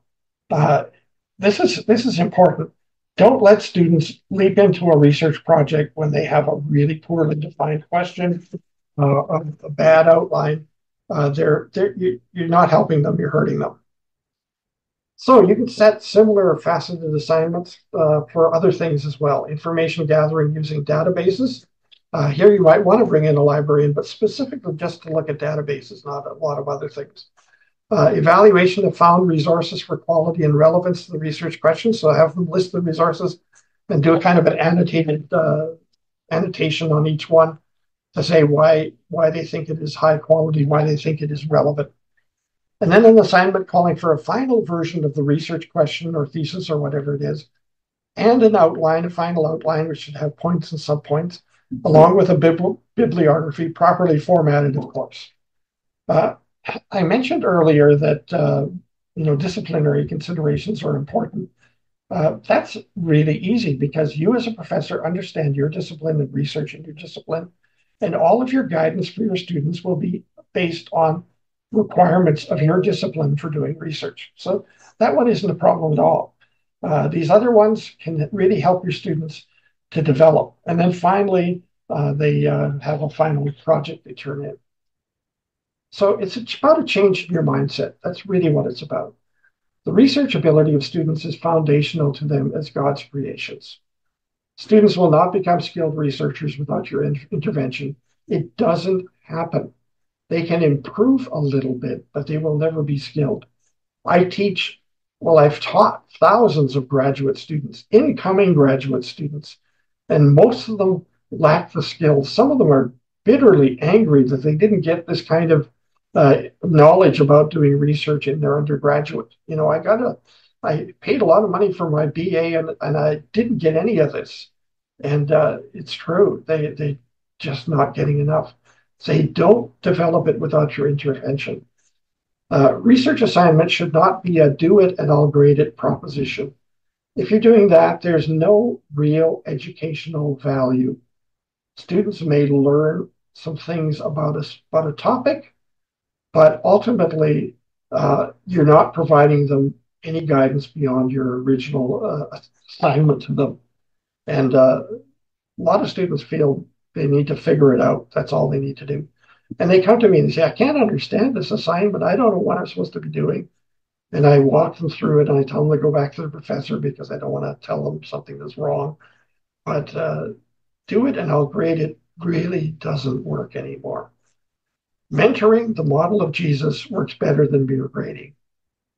This is important. Don't let students leap into a research project when they have a really poorly defined question, a bad outline. You're not helping them, you're hurting them. So you can set similar faceted assignments for other things as well. Information gathering using databases. Here you might want to bring in a librarian, but specifically just to look at databases, not a lot of other things. Evaluation of found resources for quality and relevance to the research question. So have them list the resources and do a kind of an annotated annotation on each one to say why they think it is high quality, why they think it is relevant. And then an assignment calling for a final version of the research question or thesis or whatever it is, and an outline, a final outline, which should have points and subpoints, along with a bibliography properly formatted, of course. I mentioned earlier that disciplinary considerations are important. That's really easy because you as a professor understand your discipline and research in your discipline, and all of your guidance for your students will be based on requirements of your discipline for doing research. So that one isn't a problem at all. These other ones can really help your students to develop. And then finally, they have a final project they turn in. So it's about a change in your mindset. That's really what it's about. The research ability of students is foundational to them as God's creations. Students will not become skilled researchers without your intervention. It doesn't happen. They can improve a little bit, but they will never be skilled. I've taught thousands of graduate students, incoming graduate students, and most of them lack the skills. Some of them are bitterly angry that they didn't get this kind of knowledge about doing research in their undergraduate. I paid a lot of money for my BA and I didn't get any of this. And it's true. They just not getting enough. They don't develop it without your intervention. Research assignment should not be a do it and I'll grade it proposition. If you're doing that, there's no real educational value. Students may learn some things about a topic, but ultimately, you're not providing them any guidance beyond your original assignment to them. And a lot of students feel they need to figure it out. That's all they need to do. And they come to me and they say, I can't understand this assignment. I don't know what I'm supposed to be doing. And I walk them through it and I tell them to go back to the professor because I don't want to tell them something that's wrong. But do it and I'll grade it really doesn't work anymore. Mentoring, the model of Jesus, works better than mere grading.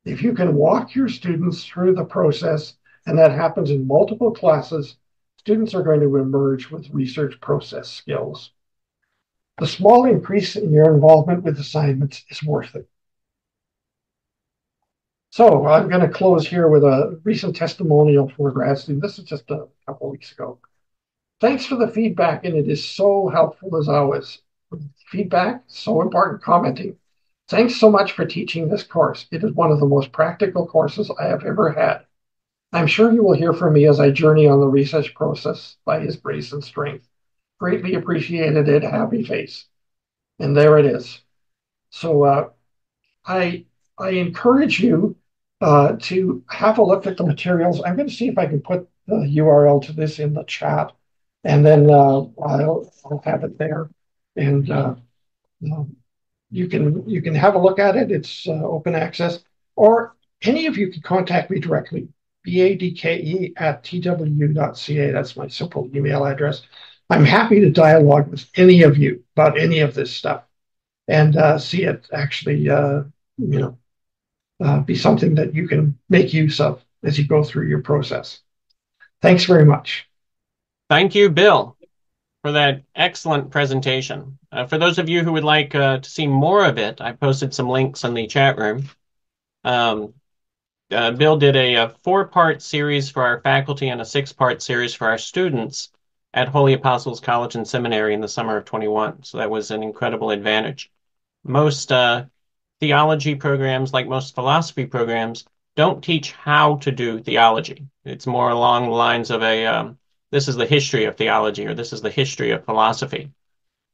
If you can walk your students through the process, and that happens in multiple classes, students are going to emerge with research process skills. The small increase in your involvement with assignments is worth it. So I'm going to close here with a recent testimonial for a grad student. This is just a couple of weeks ago. Thanks for the feedback, and it is so helpful as always. Feedback, so important, commenting. Thanks so much for teaching this course. It is one of the most practical courses I have ever had. I'm sure you will hear from me as I journey on the research process by His grace and strength. Greatly appreciated it, happy face. And there it is. So I encourage you to have a look at the materials. I'm going to see if I can put the URL to this in the chat, and then I'll have it there. And you can have a look at it. It's open access, or any of you can contact me directly, badke@tw.ca. That's my simple email address. I'm happy to dialogue with any of you about any of this stuff and see it actually, be something that you can make use of as you go through your process. Thanks very much.
Thank you, Bill, for that excellent presentation. For those of you who would like to see more of it, I posted some links in the chat room. Bill did a 4-part series for our faculty and a 6-part series for our students at Holy Apostles College and Seminary in the summer of 21. So that was an incredible advantage. Most theology programs, like most philosophy programs, don't teach how to do theology. It's more along the lines of this is the history of theology, or this is the history of philosophy.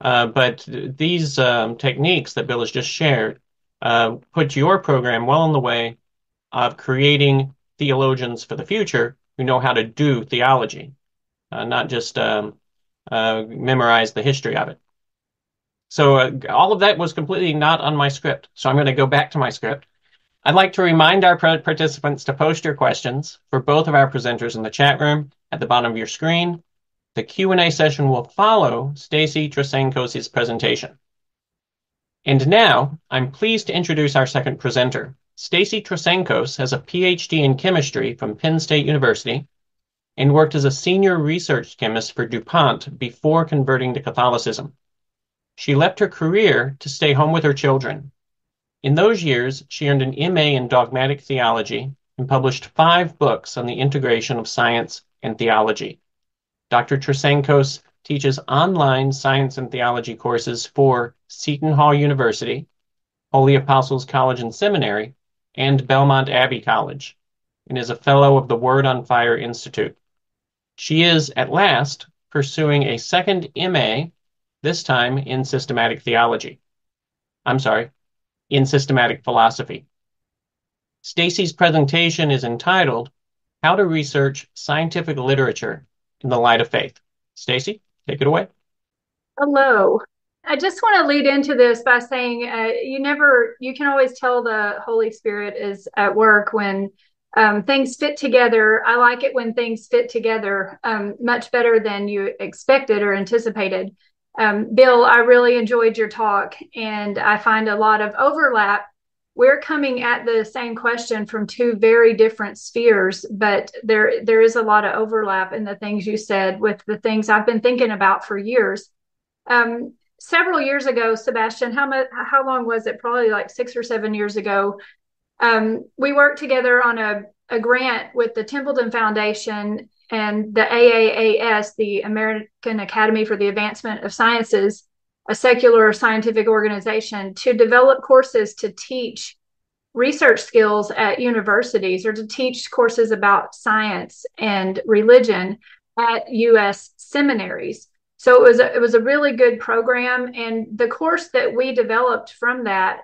But these techniques that Bill has just shared put your program well on the way of creating theologians for the future who know how to do theology, not just memorize the history of it. So all of that was completely not on my script. So I'm going to go back to my script. I'd like to remind our participants to post your questions for both of our presenters in the chat room at the bottom of your screen. The Q&A session will follow Stacy Trasankos' presentation. And now, I'm pleased to introduce our second presenter. Stacy Trasankos has a PhD in chemistry from Penn State University and worked as a senior research chemist for DuPont before converting to Catholicism. She left her career to stay home with her children. In those years, she earned an MA in dogmatic theology and published 5 books on the integration of science and theology. Dr. Trasankos teaches online science and theology courses for Seton Hall University, Holy Apostles College and Seminary, and Belmont Abbey College, and is a fellow of the Word on Fire Institute. She is, at last, pursuing a second MA, this time in systematic theology. In systematic philosophy. Stacy's presentation is entitled, How to Research Scientific Literature in the Light of Faith. Stacy, take it away.
Hello. I just want to lead into this by saying you can always tell the Holy Spirit is at work when things fit together. I like it when things fit together much better than you expected or anticipated. Bill, I really enjoyed your talk, and I find a lot of overlap. We're coming at the same question from 2 very different spheres, but there is a lot of overlap in the things you said with the things I've been thinking about for years. Several years ago, Sebastian, how long was it? Probably like 6 or 7 years ago. We worked together on a grant with the Templeton Foundation and the AAAS, the American Academy for the Advancement of Sciences, a secular scientific organization, to develop courses to teach research skills at universities or to teach courses about science and religion at U.S. seminaries. So it was a really good program. And the course that we developed from that,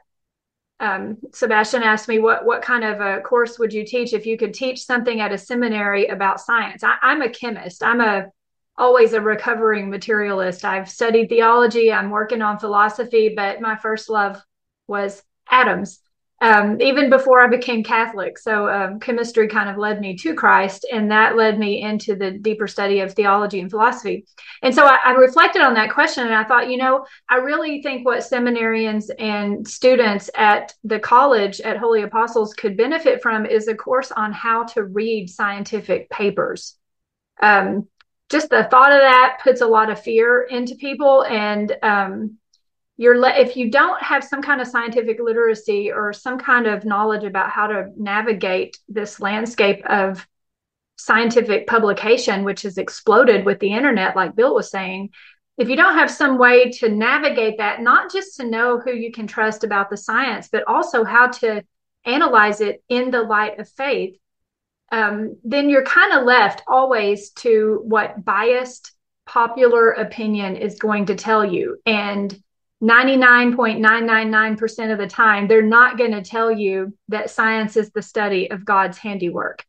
Sebastian asked me, what kind of a course would you teach if you could teach something at a seminary about science? I'm a chemist. I'm always a recovering materialist. I've studied theology. I'm working on philosophy, but my first love was atoms, even before I became Catholic. So chemistry kind of led me to Christ, and that led me into the deeper study of theology and philosophy. And so I reflected on that question, and I thought, I really think what seminarians and students at the college at Holy Apostles could benefit from is a course on how to read scientific papers. Just the thought of that puts a lot of fear into people, and if you don't have some kind of scientific literacy or some kind of knowledge about how to navigate this landscape of scientific publication, which has exploded with the internet, like Bill was saying, if you don't have some way to navigate that, not just to know who you can trust about the science, but also how to analyze it in the light of faith, then you're kind of left always to what biased popular opinion is going to tell you. And 99.999% of the time, they're not going to tell you that science is the study of God's handiwork,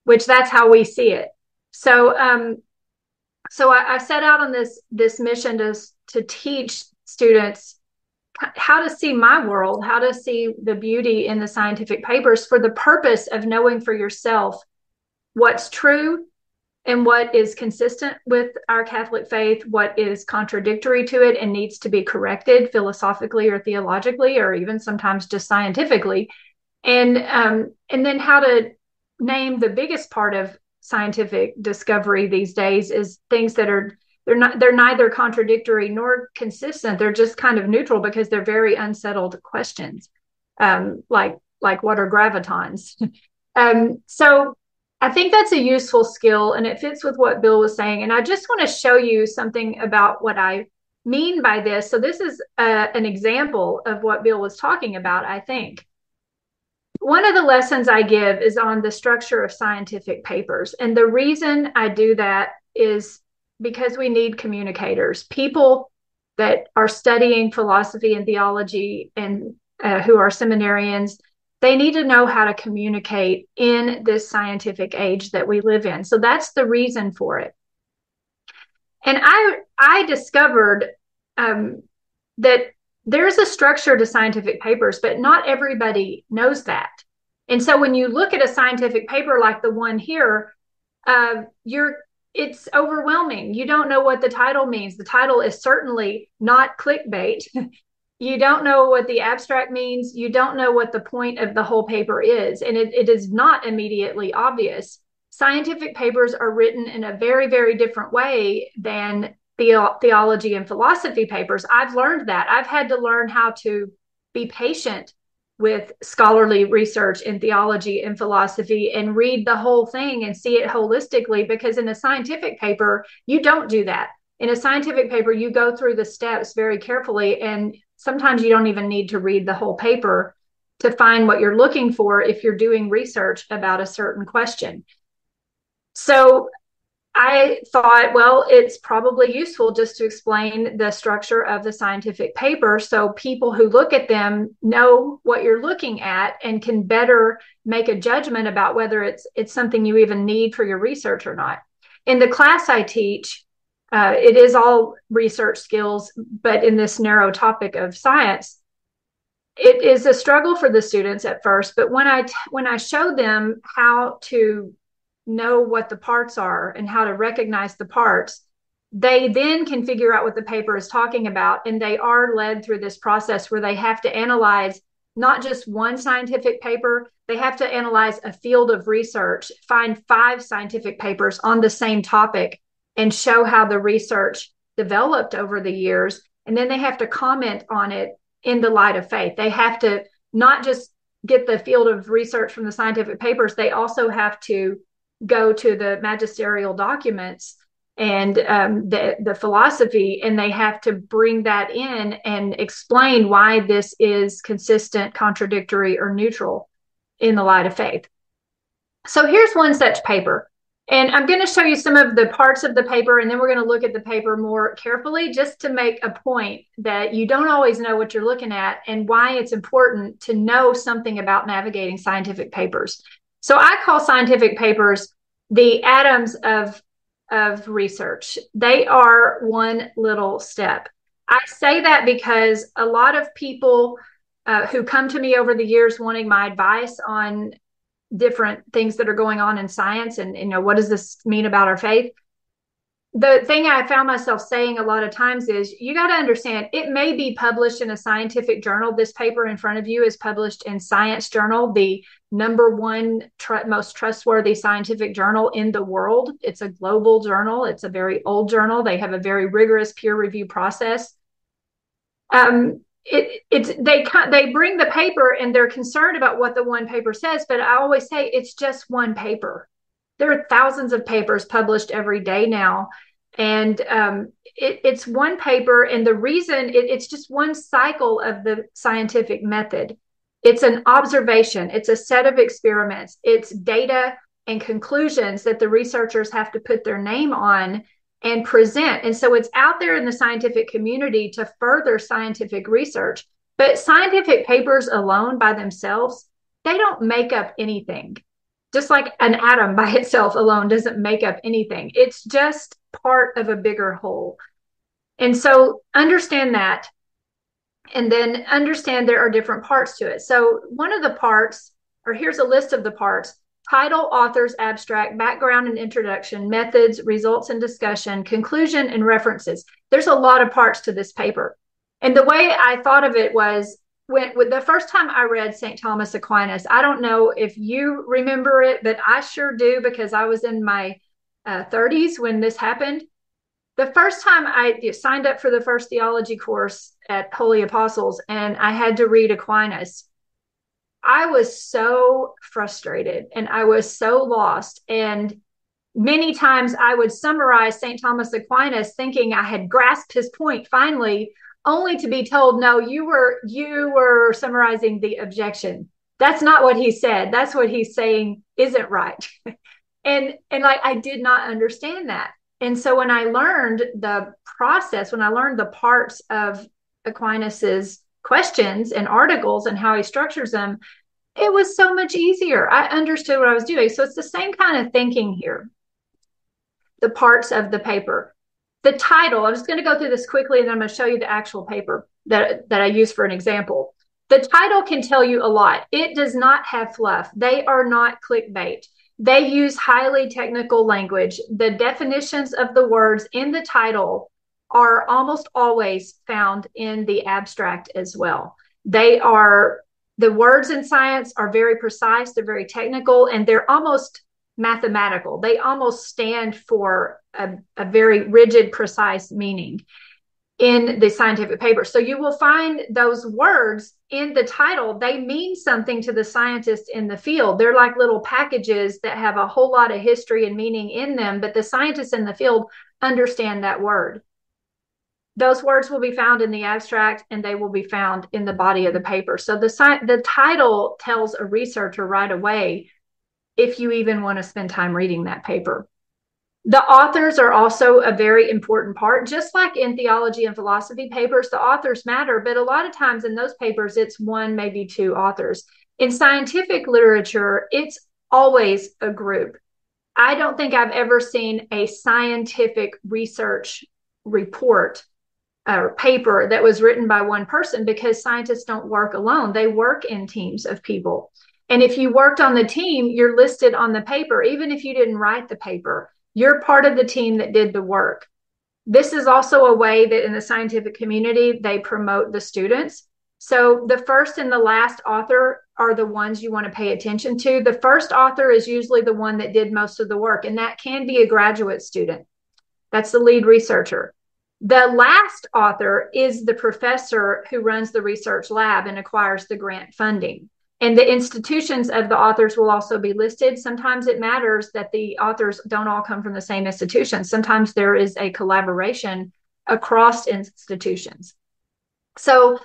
which that's how we see it. So I set out on this mission to teach students how to see my world, how to see the beauty in the scientific papers for the purpose of knowing for yourself what's true and what is consistent with our Catholic faith, what is contradictory to it and needs to be corrected philosophically or theologically, or even sometimes just scientifically. And then how to name the biggest part of scientific discovery these days is things that they're neither contradictory nor consistent. They're just kind of neutral because they're very unsettled questions, like what are gravitons? So I think that's a useful skill, and it fits with what Bill was saying. And I just want to show you something about what I mean by this. So this is an example of what Bill was talking about, I think. One of the lessons I give is on the structure of scientific papers. And the reason I do that is because we need communicators, people that are studying philosophy and theology and who are seminarians, they need to know how to communicate in this scientific age that we live in. So that's the reason for it. And I discovered that there's a structure to scientific papers, but not everybody knows that. And so when you look at a scientific paper like the one here, it's overwhelming. You don't know what the title means. The title is certainly not clickbait. You don't know what the abstract means. You don't know what the point of the whole paper is. And it is not immediately obvious. Scientific papers are written in a very, very different way than theology and philosophy papers. I've learned that. I've had to learn how to be patient with scholarly research in theology and philosophy and read the whole thing and see it holistically, because in a scientific paper, you don't do that. In a scientific paper, you go through the steps very carefully, and sometimes you don't even need to read the whole paper to find what you're looking for if you're doing research about a certain question. So I thought, well, it's probably useful just to explain the structure of the scientific paper so people who look at them know what you're looking at and can better make a judgment about whether it's something you even need for your research or not. In the class I teach, it is all research skills, but in this narrow topic of science, it is a struggle for the students at first. But when I show them how to know what the parts are and how to recognize the parts, they then can figure out what the paper is talking about. And they are led through this process where they have to analyze not just one scientific paper, they have to analyze a field of research, find 5 scientific papers on the same topic and show how the research developed over the years. And then they have to comment on it in the light of faith. They have to not just get the field of research from the scientific papers, they also have to go to the magisterial documents and the philosophy, and they have to bring that in and explain why this is consistent, contradictory, or neutral in the light of faith. So here's one such paper. And I'm going to show you some of the parts of the paper, and then we're going to look at the paper more carefully just to make a point that you don't always know what you're looking at and why it's important to know something about navigating scientific papers. So I call scientific papers the atoms of research. They are one little step. I say that because a lot of people who come to me over the years wanting my advice on different things that are going on in science and, what does this mean about our faith? The thing I found myself saying a lot of times is you got to understand it may be published in a scientific journal. This paper in front of you is published in Science Journal, the #1 most trustworthy scientific journal in the world. It's a global journal. It's a very old journal. They have a very rigorous peer review process. They bring the paper and they're concerned about what the one paper says, but I always say it's just one paper. There are thousands of papers published every day now, and it's one paper. And the reason it's just one cycle of the scientific method. It's an observation. It's a set of experiments. It's data and conclusions that the researchers have to put their name on and present. And so it's out there in the scientific community to further scientific research. But scientific papers alone by themselves, they don't make up anything. Just like an atom by itself alone doesn't make up anything. It's just part of a bigger whole. And so understand that, and then understand there are different parts to it. So one of the parts, or here's a list of the parts: title, authors, abstract, background and introduction, methods, results and discussion, conclusion, and references. There's a lot of parts to this paper. And the way I thought of it was, when the first time I read St. Thomas Aquinas, I don't know if you remember it, but I sure do, because I was in my 30s when this happened. The first time I signed up for the first theology course at Holy Apostles, and I had to read Aquinas, I was so frustrated and I was so lost. And many times I would summarize St. Thomas Aquinas thinking I had grasped his point finally, only to be told, no, you were summarizing the objection. That's not what he said. That's what he's saying isn't right. and like, I did not understand that. And so when I learned the process, when I learned the parts of Aquinas's questions and articles and how he structures them, it was so much easier. I understood what I was doing. So it's the same kind of thinking here. The parts of the paper. The title, I'm just going to go through this quickly and then I'm going to show you the actual paper that I use for an example. The title can tell you a lot. It does not have fluff. They are not clickbait. They use highly technical language. The definitions of the words in the title are almost always found in the abstract as well. The words in science are very precise, they're very technical, and they're almost mathematical. They almost stand for a very rigid, precise meaning in the scientific paper. So you will find those words in the title. They mean something to the scientists in the field. They're like little packages that have a whole lot of history and meaning in them, but the scientists in the field understand that word. Those words will be found in the abstract and they will be found in the body of the paper. So the title tells a researcher right away if you even want to spend time reading that paper. The authors are also a very important part. Just like in theology and philosophy papers, the authors matter, but a lot of times in those papers, it's one, maybe two authors. In scientific literature, it's always a group. I don't think I've ever seen a scientific research report or paper that was written by one person, because scientists don't work alone. They work in teams of people. And if you worked on the team, you're listed on the paper. Even if you didn't write the paper, you're part of the team that did the work. This is also a way that in the scientific community, they promote the students. So the first and the last author are the ones you want to pay attention to. The first author is usually the one that did most of the work, and that can be a graduate student. That's the lead researcher. The last author is the professor who runs the research lab and acquires the grant funding. And the institutions of the authors will also be listed. Sometimes it matters that the authors don't all come from the same institution. Sometimes there is a collaboration across institutions. So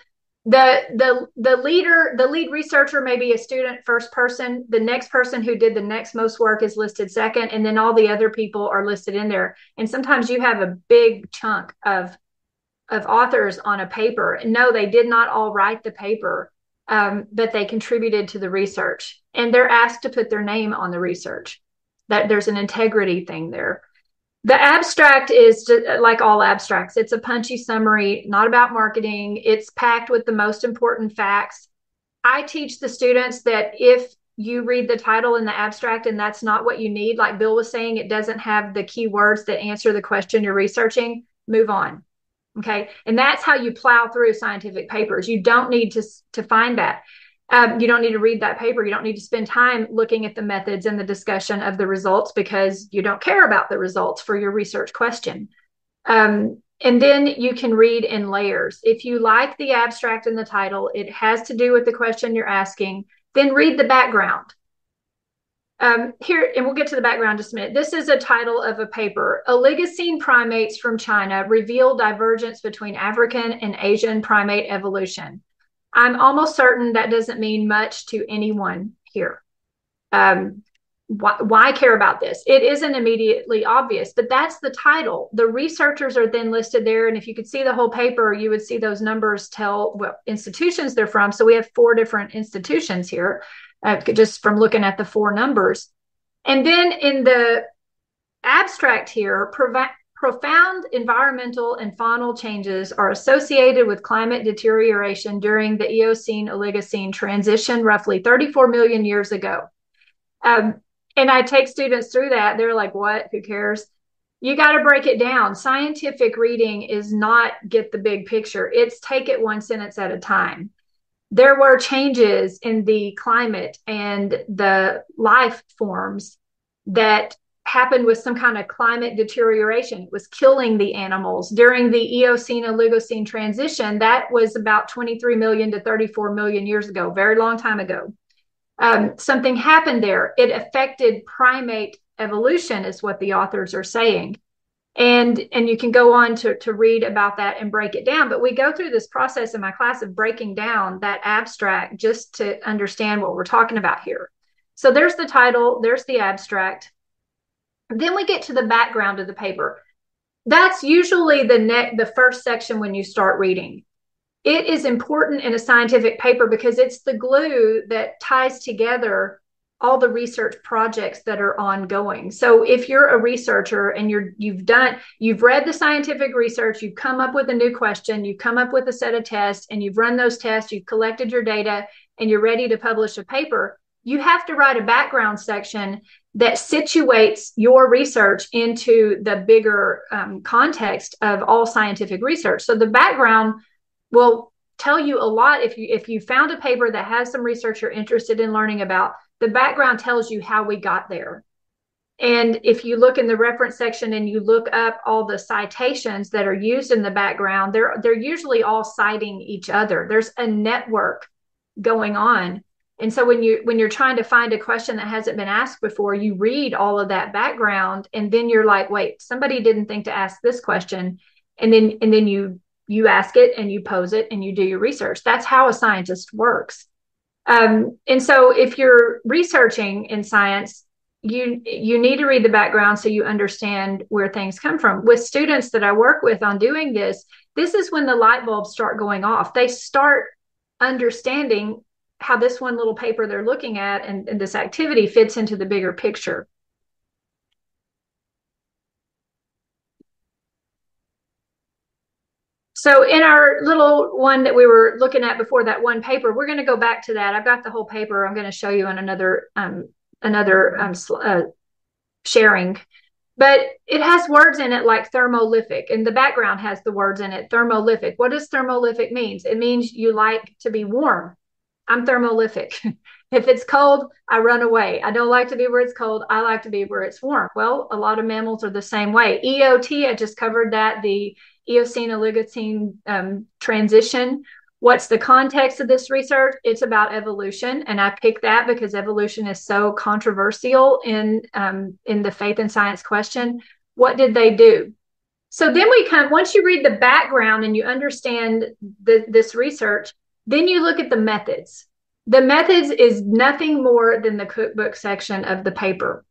the lead researcher may be a student first person. The next person who did the next most work is listed second, and then all the other people are listed in there. And sometimes you have a big chunk of authors on a paper. No, they did not all write the paper. But they contributed to the research, and they're asked to put their name on the research. That there's an integrity thing there. The abstract is just like all abstracts. It's a punchy summary, not about marketing. It's packed with the most important facts. I teach the students that if you read the title in the abstract and that's not what you need, like Bill was saying, it doesn't have the key words that answer the question you're researching, move on. Okay. And that's how you plow through scientific papers. You don't need to find that. You don't need to read that paper. You don't need to spend time looking at the methods and the discussion of the results, because you don't care about the results for your research question. And then you can read in layers. If you like the abstract and the title, it has to do with the question you're asking, then read the background. Here, and we'll get to the background in just a minute. This is a title of a paper. Oligocene primates from China reveal divergence between African and Asian primate evolution. I'm almost certain that doesn't mean much to anyone here. Why care about this? It isn't immediately obvious, but that's the title. The researchers are then listed there, and if you could see the whole paper, you would see those numbers tell what institutions they're from. So we have 4 different institutions here. Just from looking at the 4 numbers. And then in the abstract here, profound environmental and faunal changes are associated with climate deterioration during the Eocene-Oligocene transition roughly 34 million years ago. And I take students through that. They're like, what? Who cares? You got to break it down. Scientific reading is not get the big picture. It's take it one sentence at a time. There were changes in the climate and the life forms that happened with some kind of climate deterioration. It was killing the animals. During the Eocene-Oligocene transition, that was about 23 million to 34 million years ago, very long time ago. Something happened there. It affected primate evolution, is what the authors are saying. And you can go on to read about that and break it down. But we go through this process in my class of breaking down that abstract just to understand what we're talking about here. So there's the title, there's the abstract. Then we get to the background of the paper. That's usually the first section when you start reading. It is important in a scientific paper because it's the glue that ties together all the research projects that are ongoing. So if you're a researcher and you've read the scientific research, you've come up with a new question, you've come up with a set of tests, and you've run those tests, you've collected your data, and you're ready to publish a paper, you have to write a background section that situates your research into the bigger context of all scientific research. So the background will tell you a lot. If you found a paper that has some research you're interested in learning about, the background tells you how we got there. And if you look in the reference section and you look up all the citations that are used in the background, they're usually all citing each other. There's a network going on. And so when you're trying to find a question that hasn't been asked before, you read all of that background, and then you're like, wait, somebody didn't think to ask this question. And then you ask it and you pose it and you do your research. That's how a scientist works. And so if you're researching in science, you need to read the background so you understand where things come from. With students that I work with on doing this is when the light bulbs start going off. They start understanding how this one little paper they're looking at and this activity fits into the bigger picture. So in our little one that we were looking at before, that one paper, we're going to go back to that. I've got the whole paper. I'm going to show you in another sharing. But it has words in it like thermoliphic, and the background has the words in it. Thermoliphic. What does thermoliphic mean? It means you like to be warm. I'm thermoliphic. If it's cold, I run away. I don't like to be where it's cold. I like to be where it's warm. Well, a lot of mammals are the same way. EOT, I just covered that, the Eocene-Oligocene transition. What's the context of this research? It's about evolution, and I picked that because evolution is so controversial in the faith and science question. What did they do? So then once you read the background and you understand this research, then you look at the methods. The methods is nothing more than the cookbook section of the paper.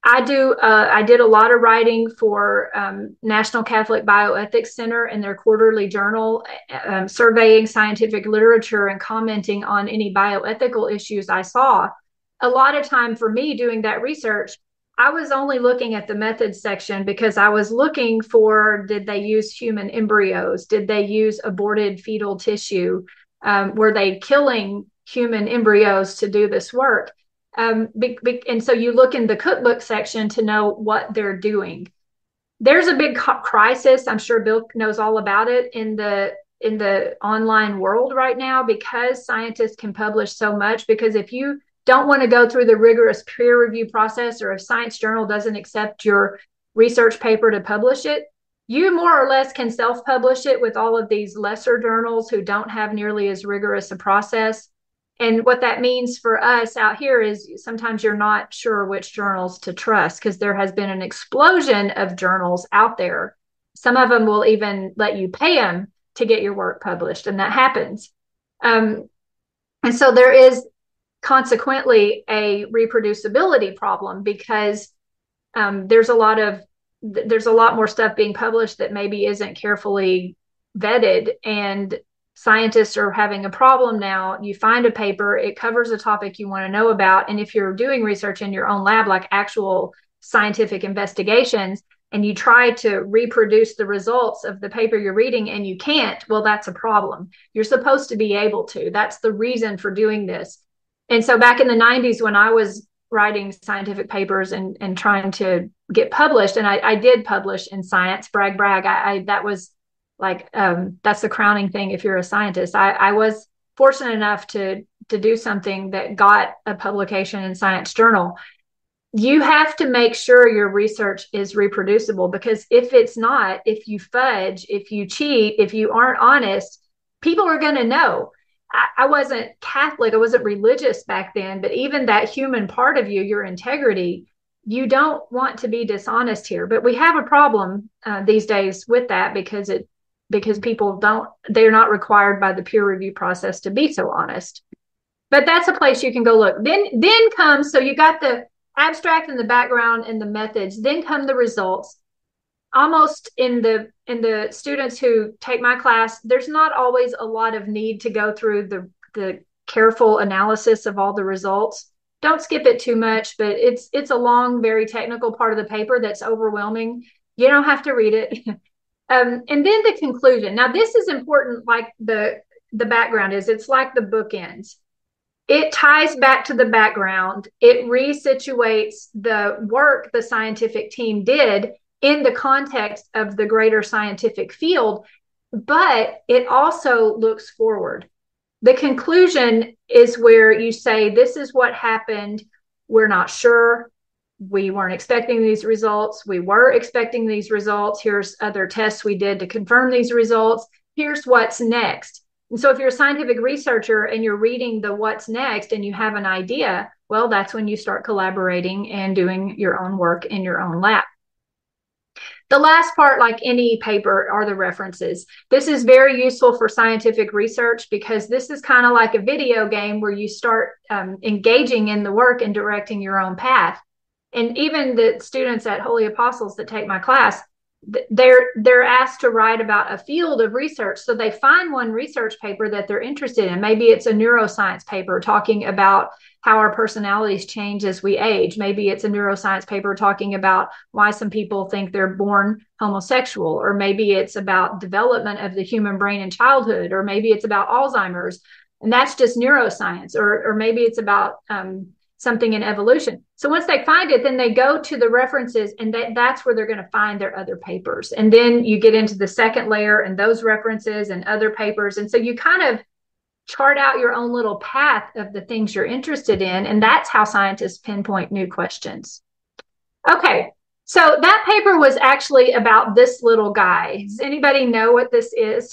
I did a lot of writing for National Catholic Bioethics Center in their quarterly journal, surveying scientific literature and commenting on any bioethical issues I saw. A lot of time for me doing that research, I was only looking at the methods section because I was looking for, did they use human embryos? Did they use aborted fetal tissue? Were they killing human embryos to do this work? And so you look in the cookbook section to know what they're doing. There's a big crisis. I'm sure Bill knows all about it in the online world right now, because scientists can publish so much. Because if you don't want to go through the rigorous peer review process, or if Science Journal doesn't accept your research paper to publish it, you more or less can self-publish it with all of these lesser journals who don't have nearly as rigorous a process. And what that means for us out here is sometimes you're not sure which journals to trust, because there has been an explosion of journals out there. Some of them will even let you pay them to get your work published, and that happens. And so there is consequently a reproducibility problem, because there's a lot more stuff being published that maybe isn't carefully vetted, and scientists are having a problem now. You find a paper, it covers a topic you want to know about, and if you're doing research in your own lab, like actual scientific investigations, and you try to reproduce the results of the paper you're reading and you can't, well, that's a problem. You're supposed to be able to. That's the reason for doing this. And so back in the 90s, when I was writing scientific papers and trying to get published, and I did publish in Science, brag, that was like, that's the crowning thing if you're a scientist. I was fortunate enough to do something that got a publication in Science Journal. You have to make sure your research is reproducible, because if it's not, if you fudge, if you cheat, if you aren't honest, people are going to know. I wasn't Catholic, I wasn't religious back then, but even that human part of you, your integrity, you don't want to be dishonest here. But we have a problem these days with that, because people they're not required by the peer review process to be so honest. But that's a place you can go look. Then comes, so you got the abstract and the background and the methods, then come the results. almost in the students who take my class, there's not always a lot of need to go through the careful analysis of all the results. Don't skip it too much, but it's a long, very technical part of the paper that's overwhelming. You don't have to read it. And then the conclusion. Now, this is important, like the background is. It's like the bookends. It ties back to the background. It resituates the work the scientific team did in the context of the greater scientific field, but it also looks forward. The conclusion is where you say, this is what happened. We're not sure. We weren't expecting these results. We were expecting these results. Here's other tests we did to confirm these results. Here's what's next. And so if you're a scientific researcher and you're reading the what's next and you have an idea, well, that's when you start collaborating and doing your own work in your own lab. The last part, like any paper, are the references. This is very useful for scientific research because this is kind of like a video game where you start engaging in the work and directing your own path. And even the students at Holy Apostles that take my class, they're asked to write about a field of research. So they find one research paper that they're interested in. Maybe it's a neuroscience paper talking about how our personalities change as we age. Maybe it's a neuroscience paper talking about why some people think they're born homosexual, or maybe it's about development of the human brain in childhood, or maybe it's about Alzheimer's, and that's just neuroscience, or maybe it's about something in evolution. So once they find it, then they go to the references, and that's where they're going to find their other papers. And then you get into the second layer and those references and other papers. And so you kind of chart out your own little path of the things you're interested in. And that's how scientists pinpoint new questions. Okay, so that paper was actually about this little guy. Does anybody know what this is?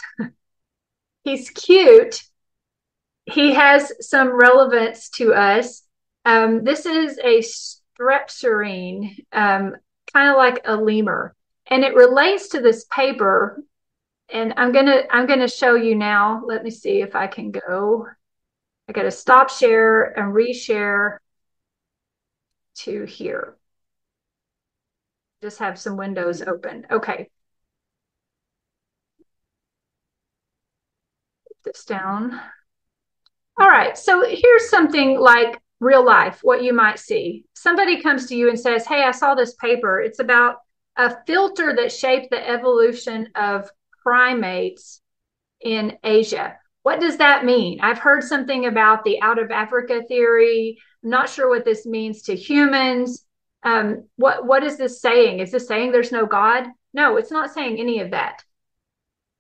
He's cute. He has some relevance to us. This is a strepsirrhine, kind of like a lemur, and it relates to this paper. And I'm gonna show you now. Let me see if I can go. I got to stop share and reshare to here. Just have some windows open. Okay. Put this down. All right. So here's something like real life, what you might see. Somebody comes to you and says, hey, I saw this paper. It's about a filter that shaped the evolution of primates in Asia. What does that mean? I've heard something about the out of Africa theory. I'm not sure what this means to humans. What is this saying? Is this saying there's no God? No, it's not saying any of that.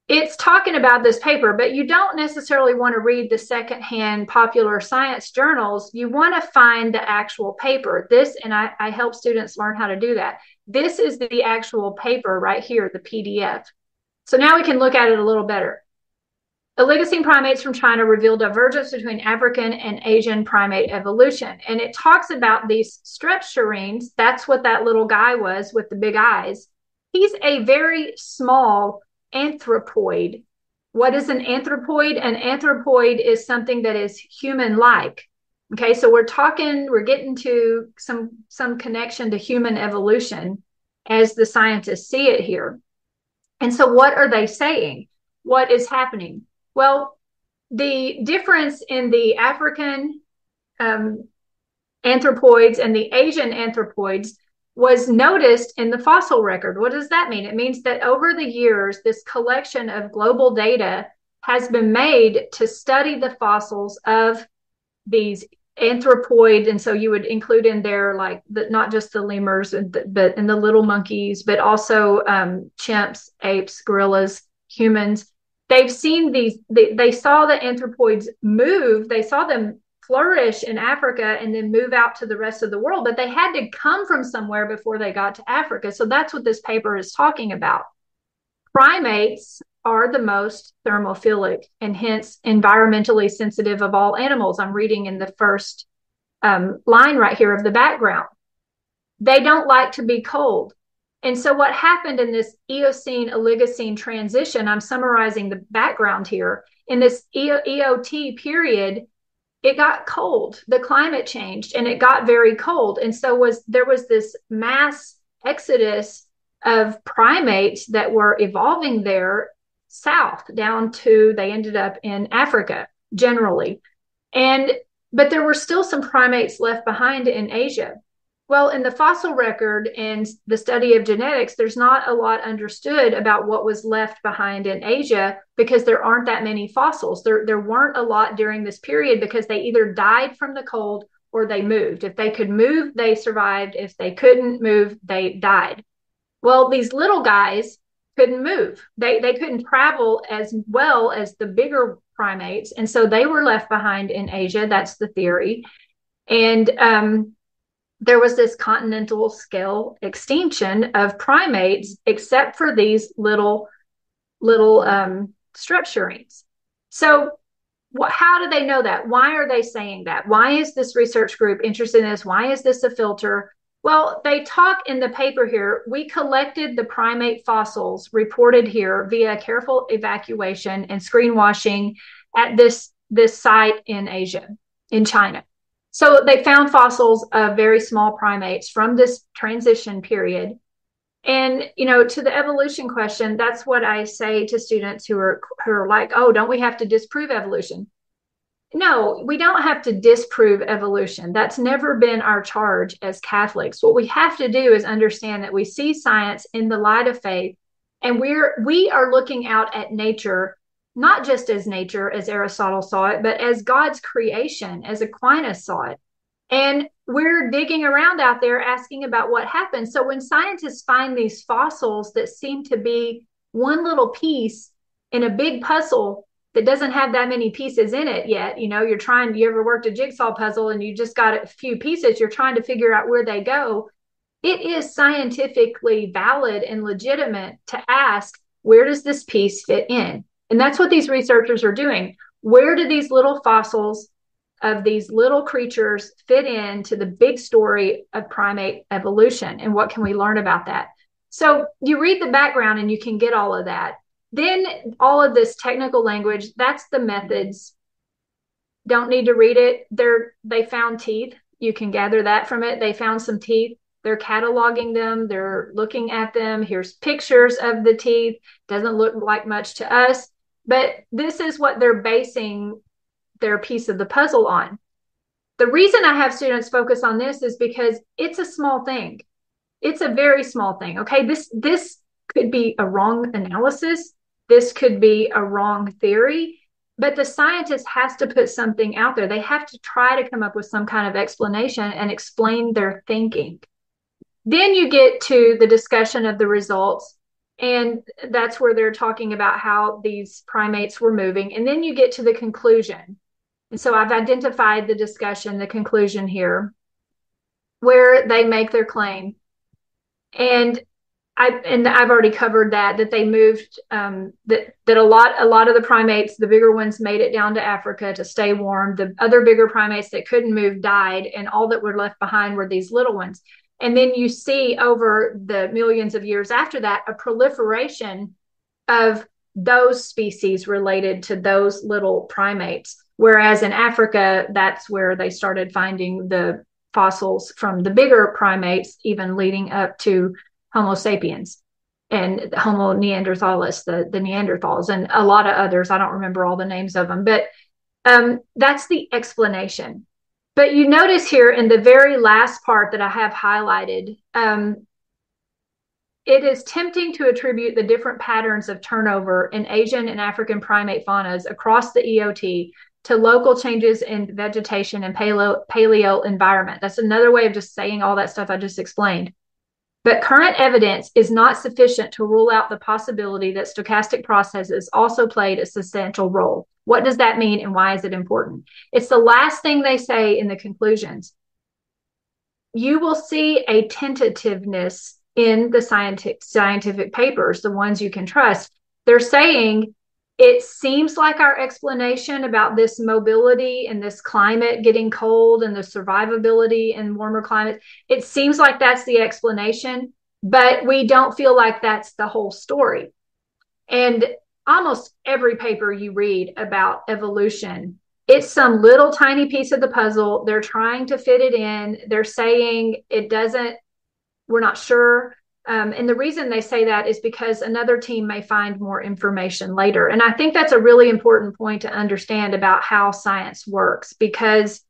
It's talking about this paper, but you don't necessarily want to read the secondhand popular science journals. You want to find the actual paper. And I help students learn how to do that. This is the actual paper right here, the PDF. So now we can look at it a little better. Oligocene primates from China reveal divergence between African and Asian primate evolution. And it talks about these strepsirrhines. That's what that little guy was with the big eyes. He's a very small anthropoid. What is an anthropoid? An anthropoid is something that is human-like. Okay, so we're getting to some connection to human evolution as the scientists see it here. And so what are they saying? What is happening? Well, the difference in the African anthropoids and the Asian anthropoids was noticed in the fossil record. What does that mean? It means that over the years, this collection of global data has been made to study the fossils of these anthropoid. And so you would include in there like not just the lemurs, but in the little monkeys, but also chimps, apes, gorillas, humans. They've seen these, they saw the anthropoids move, they saw them flourish in Africa and then move out to the rest of the world, but they had to come from somewhere before they got to Africa. So that's what this paper is talking about. Primates are the most thermophilic and hence environmentally sensitive of all animals. I'm reading in the first line right here of the background. They don't like to be cold. And so what happened in this Eocene-Oligocene transition, I'm summarizing the background here, in this EOT period, it got cold. The climate changed and it got very cold. And so there was this mass exodus of primates that were evolving there south down to, they ended up in Africa generally. But there were still some primates left behind in Asia. Well, in the fossil record and the study of genetics, there's not a lot understood about what was left behind in Asia because there aren't that many fossils. There weren't a lot during this period because they either died from the cold or they moved. If they could move, they survived. If they couldn't move, they died. Well, these little guys couldn't move. They couldn't travel as well as the bigger primates. And so they were left behind in Asia. That's the theory. And there was this continental scale extinction of primates, except for these little strepsirrhines. So how do they know that? Why are they saying that? Why is this research group interested in this? Why is this a filter? Well, they talk in the paper here. We collected the primate fossils reported here via careful evacuation and screen washing at this site in Asia, in China. So they found fossils of very small primates from this transition period. And, to the evolution question, that's what I say to students who are like, oh, don't we have to disprove evolution? No, we don't have to disprove evolution. That's never been our charge as Catholics. What we have to do is understand that we see science in the light of faith, and we are looking out at nature, not just as nature, as Aristotle saw it, but as God's creation, as Aquinas saw it. And we're digging around out there asking about what happened. So when scientists find these fossils that seem to be one little piece in a big puzzle that doesn't have that many pieces in it yet, you ever worked a jigsaw puzzle and you just got a few pieces, you're trying to figure out where they go. It is scientifically valid and legitimate to ask, where does this piece fit in? And that's what these researchers are doing. Where do these little fossils of these little creatures fit into the big story of primate evolution? And what can we learn about that? So you read the background and you can get all of that. Then all of this technical language, that's the methods. Don't need to read it. They found teeth. You can gather that from it. They found some teeth. They're cataloging them. They're looking at them. Here's pictures of the teeth. Doesn't look like much to us. But this is what they're basing their piece of the puzzle on. The reason I have students focus on this is because it's a small thing. It's a very small thing. Okay, this could be a wrong analysis. This could be a wrong theory, but the scientist has to put something out there. They have to try to come up with some kind of explanation and explain their thinking. Then you get to the discussion of the results, and that's where they're talking about how these primates were moving. And then you get to the conclusion. And so I've identified the discussion, the conclusion here, where they make their claim. And I've already covered that they moved, that a lot of the primates, the bigger ones, made it down to Africa to stay warm. The other bigger primates that couldn't move died, and all that were left behind were these little ones. And then you see over the millions of years after that, a proliferation of those species related to those little primates. Whereas in Africa, that's where they started finding the fossils from the bigger primates, even leading up to Homo sapiens and Homo neanderthalis, the Neanderthals, and a lot of others. I don't remember all the names of them, but that's the explanation. But you notice here in the very last part that I have highlighted, it is tempting to attribute the different patterns of turnover in Asian and African primate faunas across the EOT to local changes in vegetation and paleo environment. That's another way of just saying all that stuff I just explained. But current evidence is not sufficient to rule out the possibility that stochastic processes also played a substantial role. What does that mean, and why is it important? It's the last thing they say in the conclusions. You will see a tentativeness in the scientific papers, the ones you can trust. They're saying, it seems like our explanation about this mobility and this climate getting cold and the survivability in warmer climates, it seems like that's the explanation, but we don't feel like that's the whole story. And almost every paper you read about evolution, it's some little tiny piece of the puzzle. They're trying to fit it in. They're saying it doesn't, we're not sure. And the reason they say that is because another team may find more information later. And I think that's a really important point to understand about how science works, because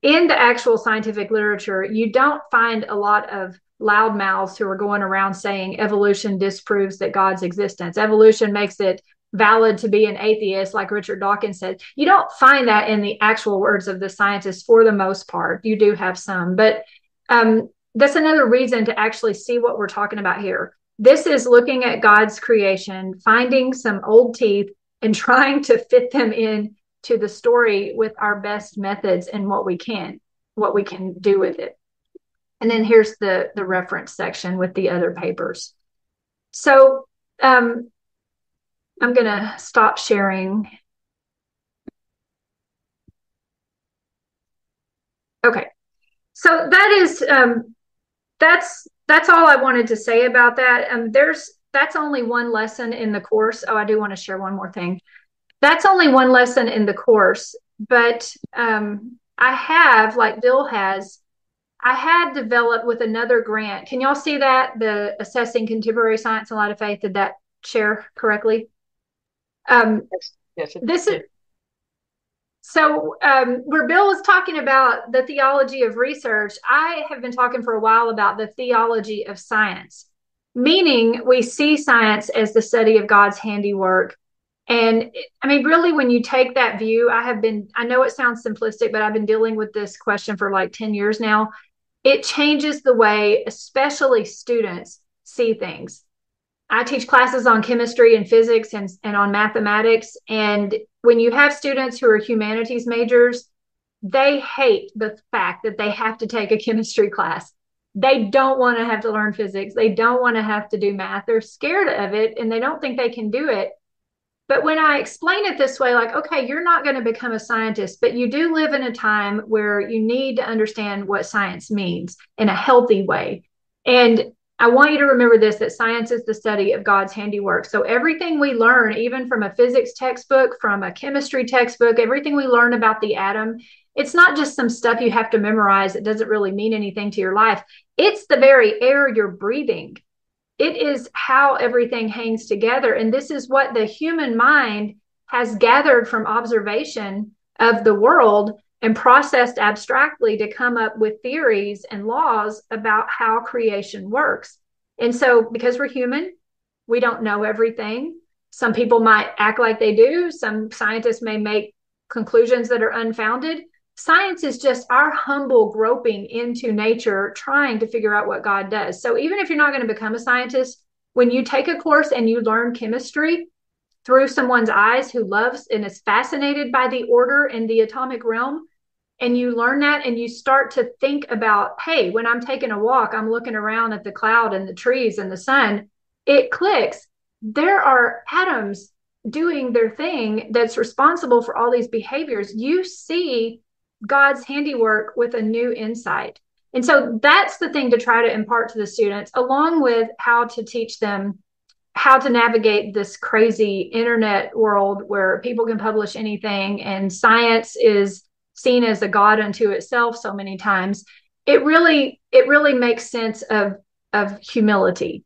in the actual scientific literature, you don't find a lot of loudmouths who are going around saying evolution disproves that God's existence. Evolution makes it valid to be an atheist, like Richard Dawkins said. You don't find that in the actual words of the scientists for the most part. You do have some, but that's another reason to actually see what we're talking about here. This is looking at God's creation, finding some old teeth and trying to fit them in to the story with our best methods and what we can do with it. And then here's the reference section with the other papers. So I'm going to stop sharing. Okay. So that is that's all I wanted to say about that. That's only one lesson in the course. Oh, I do want to share one more thing. That's only one lesson in the course, but I have, like Bill has, I had developed with another grant. Can y'all see that? The Assessing Contemporary Science and Light of Faith, did that share correctly?
Yes,
this is so where Bill was talking about the theology of research, I have been talking for a while about the theology of science, meaning we see science as the study of God's handiwork. And I mean, really, when you take that view, I know it sounds simplistic, but I've been dealing with this question for like 10 years now. It changes the way, especially students, see things. I teach classes on chemistry and physics and on mathematics. And when you have students who are humanities majors, they hate the fact that they have to take a chemistry class. They don't want to have to learn physics. They don't want to have to do math. They're scared of it and they don't think they can do it. But when I explain it this way, like, okay, you're not going to become a scientist, but you do live in a time where you need to understand what science means in a healthy way. And I want you to remember this, that science is the study of God's handiwork. So everything we learn, even from a physics textbook, from a chemistry textbook, everything we learn about the atom, it's not just some stuff you have to memorize. It doesn't really mean anything to your life. It's the very air you're breathing. It is how everything hangs together. And this is what the human mind has gathered from observation of the world and processed abstractly to come up with theories and laws about how creation works. And so because we're human, we don't know everything. Some people might act like they do. Some scientists may make conclusions that are unfounded. Science is just our humble groping into nature, trying to figure out what God does. So even if you're not going to become a scientist, when you take a course and you learn chemistry through someone's eyes who loves and is fascinated by the order in the atomic realm, and you learn that and you start to think about, hey, when I'm taking a walk, I'm looking around at the cloud and the trees and the sun, it clicks. There are atoms doing their thing that's responsible for all these behaviors. You see God's handiwork with a new insight. And so that's the thing to try to impart to the students, along with how to teach them how to navigate this crazy internet world where people can publish anything and science is seen as a god unto itself so many times. It really makes sense of humility.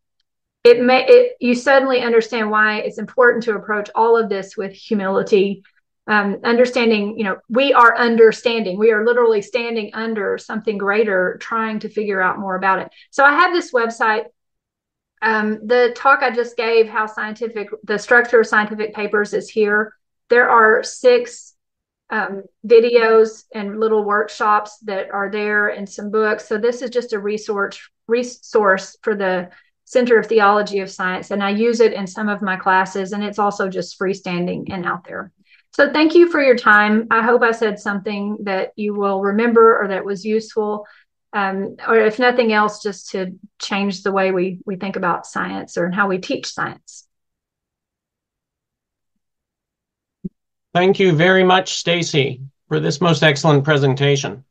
You suddenly understand why it's important to approach all of this with humility. Understanding, we are understanding. We are literally standing under something greater, trying to figure out more about it. So I have this website. The talk I just gave, the structure of scientific papers is here. There are 6 videos and little workshops that are there and some books. So this is just a resource for the Center of Theology of Science. And I use it in some of my classes, and it's also just freestanding and out there. So thank you for your time. I hope I said something that you will remember or that was useful, or if nothing else, just to change the way we think about science or how we teach science.
Thank you very much, Stacy, for this most excellent presentation.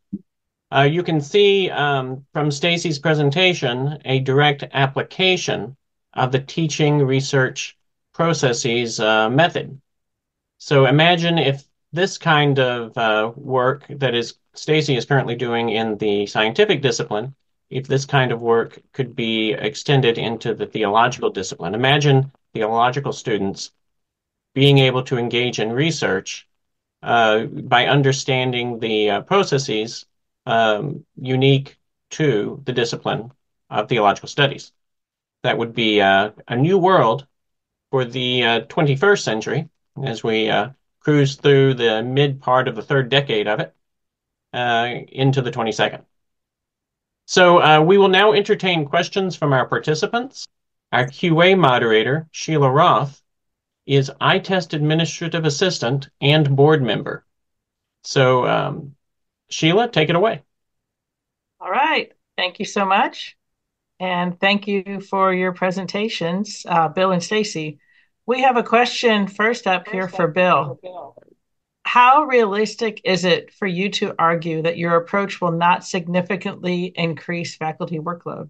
You can see from Stacy's presentation a direct application of the teaching research processes method. So imagine if this kind of work that Stacy is currently doing in the scientific discipline if this kind of work could be extended into the theological discipline. Imagine theological students being able to engage in research by understanding the processes unique to the discipline of theological studies. That would be a new world for the 21st century as we cruise through the mid part of the third decade of it into the 22nd. So we will now entertain questions from our participants. Our QA moderator, Sheila Roth, is ITEST Administrative Assistant and Board Member. So Sheila, take it away.
All right. Thank you so much. And thank you for your presentations, Bill and Stacy. We have a question first up here for Bill. How realistic is it for you to argue that your approach will not significantly increase faculty workload?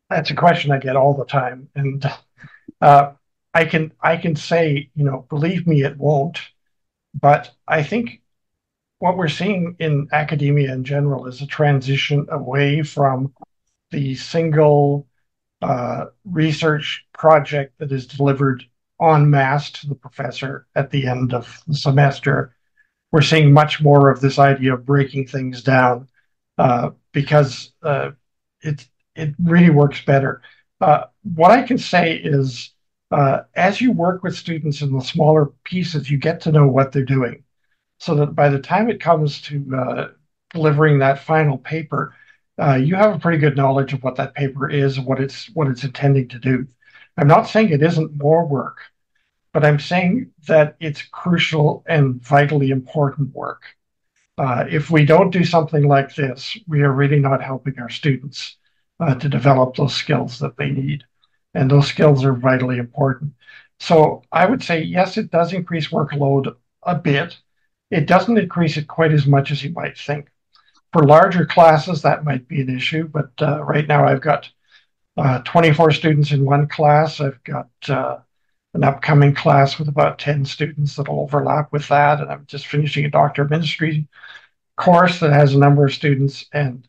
That's a question I get all the time. And I can say, believe me, it won't. But I think what we're seeing in academia in general is a transition away from the single research project that is delivered en masse to the professor at the end of the semester. We're seeing much more of this idea of breaking things down because it really works better. What I can say is as you work with students in the smaller pieces, you get to know what they're doing, so that by the time it comes to delivering that final paper, you have a pretty good knowledge of what that paper is and what it's intending to do. I'm not saying it isn't more work, but I'm saying that it's crucial and vitally important work. If we don't do something like this, we are really not helping our students to develop those skills that they need. And those skills are vitally important. So I would say, yes, it does increase workload a bit. It doesn't increase it quite as much as you might think. For larger classes, that might be an issue, but right now I've got 24 students in one class. I've got an upcoming class with about 10 students that'll overlap with that, and I'm just finishing a Doctor of Ministry course that has a number of students, and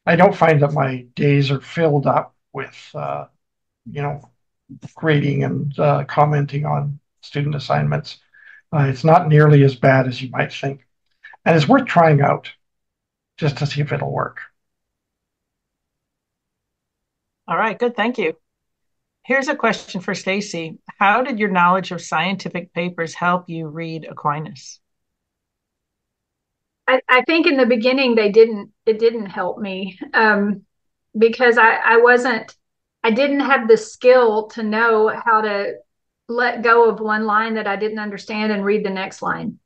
I don't find that my days are filled up with grading and commenting on student assignments. It's not nearly as bad as you might think, and it's worth trying out just to see if it'll work.
All right, good, thank you. Here's a question for Stacy. How did your knowledge of scientific papers help you read Aquinas?
I think in the beginning it didn't help me because I didn't have the skill to know how to let go of one line that I didn't understand and read the next line.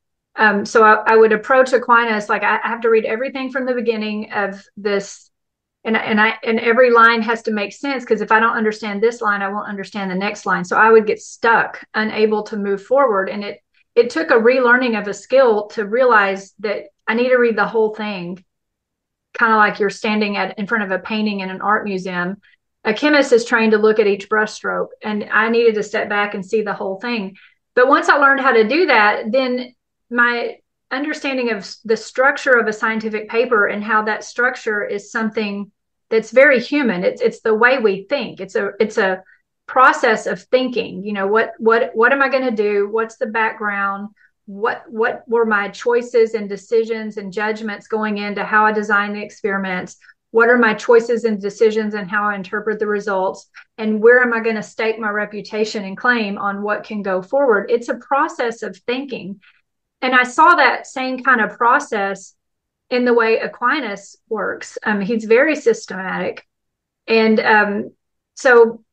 So I would approach Aquinas like I have to read everything from the beginning of this, and every line has to make sense, because if I don't understand this line, I won't understand the next line. So I would get stuck, unable to move forward. And it took a relearning of a skill to realize that I need to read the whole thing, kind of like you're standing in front of a painting in an art museum. A chemist is trained to look at each brushstroke, and I needed to step back and see the whole thing. But once I learned how to do that, then my understanding of the structure of a scientific paper and how that structure is something that's very human. It's the way we think. It's a process of thinking. What am I going to do? What's the background? What were my choices and decisions and judgments going into how I design the experiments? What are my choices and decisions and how I interpret the results? And where am I going to stake my reputation and claim on what can go forward? It's a process of thinking. And I saw that same kind of process in the way Aquinas works. He's very systematic. And so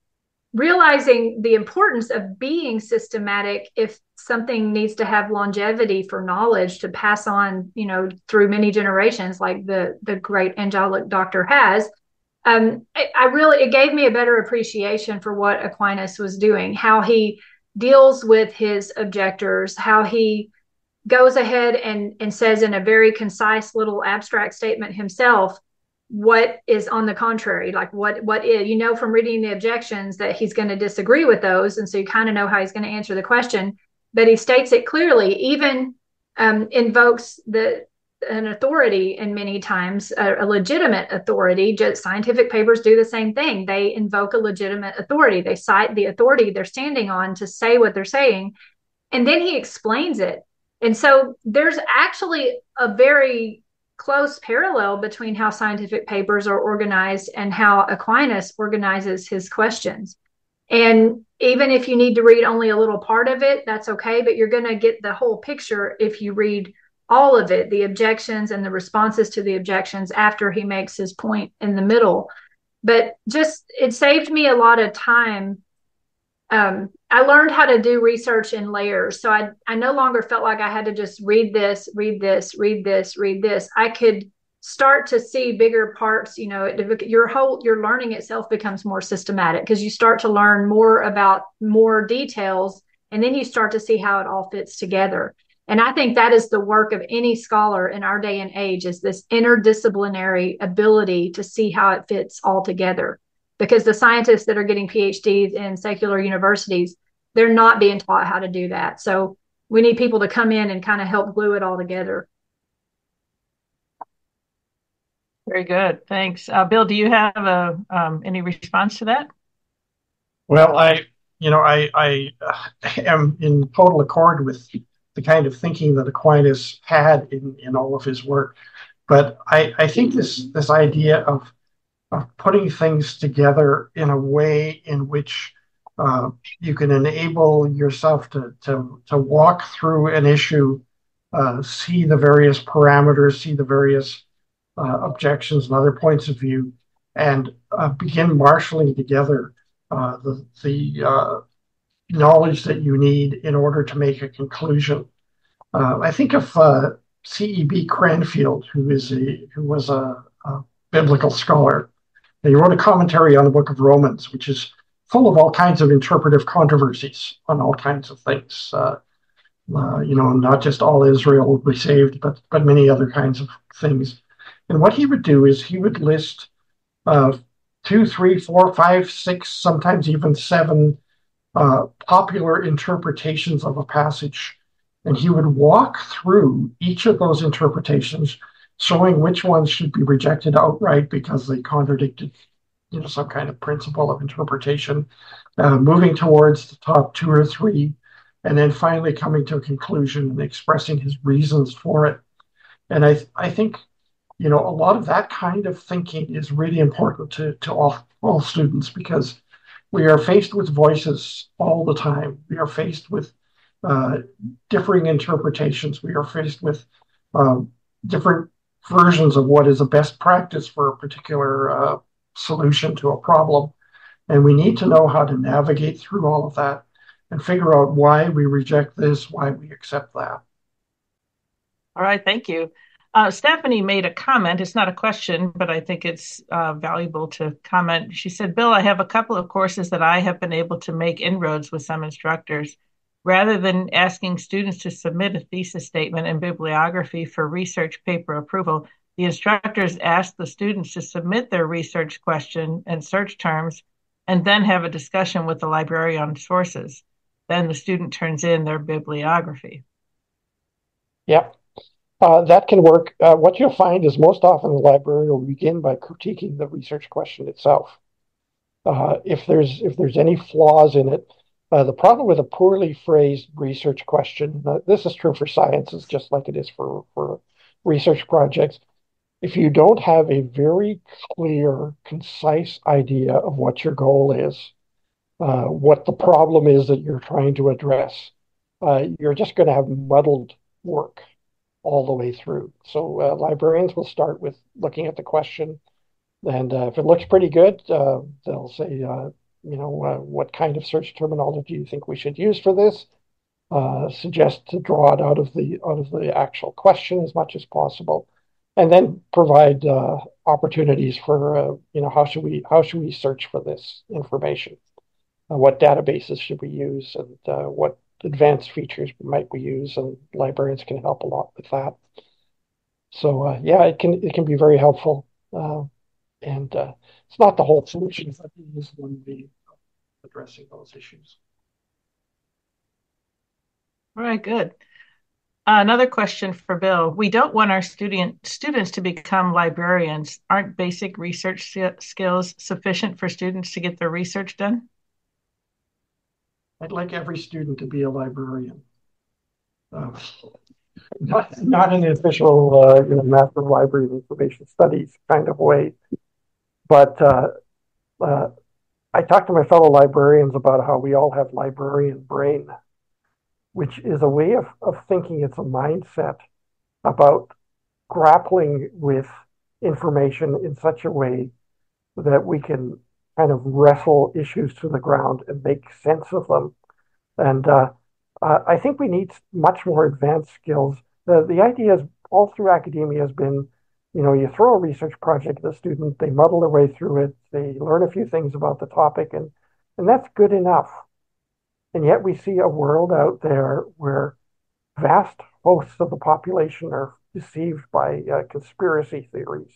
realizing the importance of being systematic if something needs to have longevity for knowledge to pass on, through many generations, like the great angelic doctor has, it gave me a better appreciation for what Aquinas was doing, how he deals with his objectors, how he goes ahead and says in a very concise little abstract statement himself what is on the contrary, like what is, from reading the objections that he's going to disagree with those, and so you kind of know how he's going to answer the question, but he states it clearly, even invokes the an authority, and many times a legitimate authority. Just scientific papers do the same thing. They invoke a legitimate authority. They cite the authority they're standing on to say what they're saying, and then he explains it. And so there's actually a very close parallel between how scientific papers are organized and how Aquinas organizes his questions. And even if you need to read only a little part of it, that's okay, but you're going to get the whole picture if you read all of it, the objections and the responses to the objections after he makes his point in the middle. But just, it saved me a lot of time. I learned how to do research in layers. So I no longer felt like I had to just read this, read this, read this, read this. I could start to see bigger parts. Your learning itself becomes more systematic because you start to learn more about more details, and then you start to see how it all fits together. And I think that is the work of any scholar in our day and age, is this interdisciplinary ability to see how it fits all together. Because the scientists that are getting PhDs in secular universities, they're not being taught how to do that. So we need people to come in and kind of help glue it all together.
Very good. Thanks. Bill, do you have any response to that?
Well, I am in total accord with the kind of thinking that Aquinas had in all of his work. But I think this idea of putting things together in a way in which you can enable yourself to walk through an issue, see the various parameters, see the various objections and other points of view, and begin marshaling together the knowledge that you need in order to make a conclusion. I think of C.E.B. Cranfield, who was a biblical scholar. He wrote a commentary on the book of Romans, which is full of all kinds of interpretive controversies on all kinds of things. Not just all Israel will be saved, but many other kinds of things. And what he would do is he would list 2, 3, 4, 5, 6, sometimes even 7 popular interpretations of a passage. And he would walk through each of those interpretations, showing which ones should be rejected outright because they contradicted, some kind of principle of interpretation, moving towards the top 2 or 3, and then finally coming to a conclusion and expressing his reasons for it. And I think, a lot of that kind of thinking is really important to all students, because we are faced with voices all the time. We are faced with differing interpretations. We are faced with different versions of what is a best practice for a particular solution to a problem. And we need to know how to navigate through all of that and figure out why we reject this, why we accept that.
All right, thank you. Stephanie made a comment. It's not a question, but I think it's valuable to comment. She said, Bill, I have a couple of courses that I have been able to make inroads with some instructors. Rather than asking students to submit a thesis statement and bibliography for research paper approval, the instructors ask the students to submit their research question and search terms, and then have a discussion with the librarian on sources. Then the student turns in their bibliography.
Yep. That can work. What you'll find is most often the librarian will begin by critiquing the research question itself. If there's any flaws in it, the problem with a poorly phrased research question, this is true for sciences just like it is for research projects. If you don't have a very clear, concise idea of what your goal is, what the problem is that you're trying to address, you're just going to have muddled work all the way through. So librarians will start with looking at the question, and if it looks pretty good, they'll say, what kind of search terminology do you think we should use for this? Suggest to draw it out of the actual question as much as possible, and then provide opportunities for how should we search for this information? What databases should we use, and what advanced features might we use? And librarians can help a lot with that. So it can be very helpful, and it's not the whole solution, but it is one way of addressing those issues.
All right, good. Another question for Bill. We don't want our students to become librarians. Aren't basic research skills sufficient for students to get their research done?
I'd like every student to be a librarian. Not in the official Master of Library and Information Studies kind of way, but I talk to my fellow librarians about how we all have librarian brain, which is a way of thinking. It's a mindset about grappling with information in such a way that we can kind of wrestle issues to the ground and make sense of them. And I think we need much more advanced skills. The idea is all through academia has been, you throw a research project at the student, they muddle their way through it, they learn a few things about the topic, and that's good enough. And yet we see a world out there where vast hosts of the population are deceived by conspiracy theories.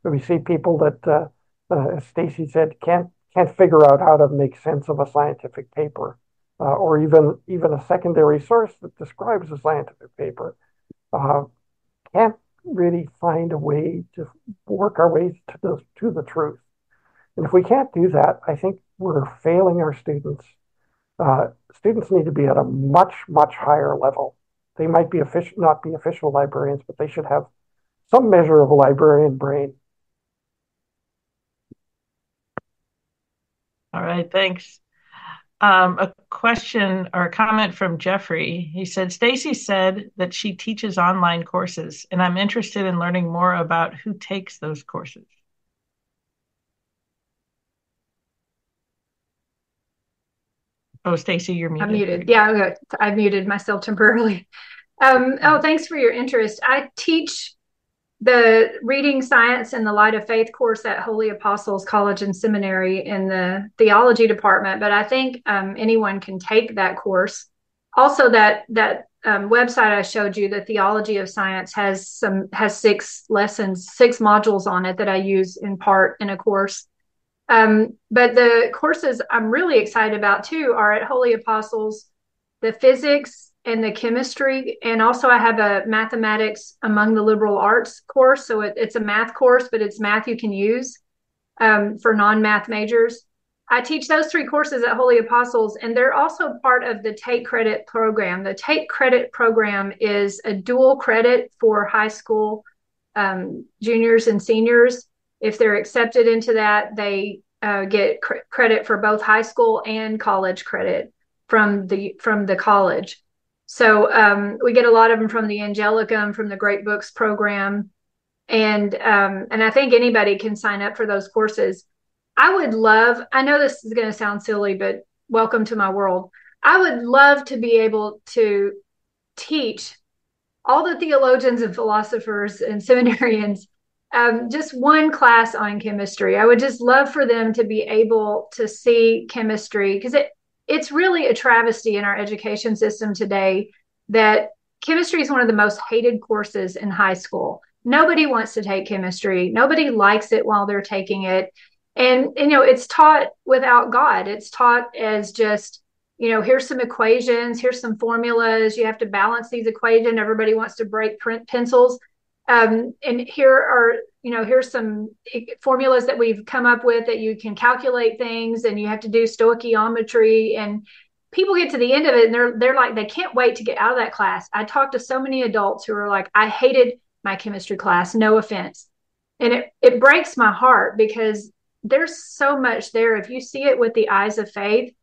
So we see people that, as Stacy said, can't figure out how to make sense of a scientific paper, or even a secondary source that describes a scientific paper. Can't really find a way to work our way to the truth. And if we can't do that, I think we're failing our students. Students need to be at a much, much higher level. They might be not be official librarians, but they should have some measure of a librarian brain.
All right, thanks. A question or a comment from Jeffrey. He said, Stacy said that she teaches online courses, and I'm interested in learning more about who takes those courses. Oh, Stacy, you're muted.
I'm muted. Yeah, I muted myself temporarily. Thanks for your interest. I teach the Reading Science in the Light of Faith course at Holy Apostles College and Seminary in the theology department, but I think anyone can take that course. Also, that website I showed you, the Theology of Science, has 6 lessons, 6 modules on it that I use in part in a course. But the courses I'm really excited about too are at Holy Apostles, the physics and the chemistry, and also I have a mathematics among the liberal arts course. So it's a math course, but it's math you can use for non-math majors. I teach those 3 courses at Holy Apostles, and they're also part of the Take Credit program. The Take Credit program is a dual credit for high school juniors and seniors. If they're accepted into that, they get credit for both high school and college credit from the college. So we get a lot of them from the Angelicum, from the Great Books program, and I think anybody can sign up for those courses. I know this is going to sound silly, but welcome to my world. I would love to be able to teach all the theologians and philosophers and seminarians just one class on chemistry. I would just love for them to be able to see chemistry, because it's really a travesty in our education system today that chemistry is one of the most hated courses in high school. Nobody wants to take chemistry. Nobody likes it while they're taking it. And it's taught without God. It's taught as just, here's some equations, here's some formulas. You have to balance these equations. Everybody wants to break pencils. And here's some formulas that we've come up with that you can calculate things, and you have to do stoichiometry. And people get to the end of it, and they're like, they can't wait to get out of that class. I talked to so many adults who are like, I hated my chemistry class, no offense. And it breaks my heart, because there's so much there. If you see it with the eyes of faith,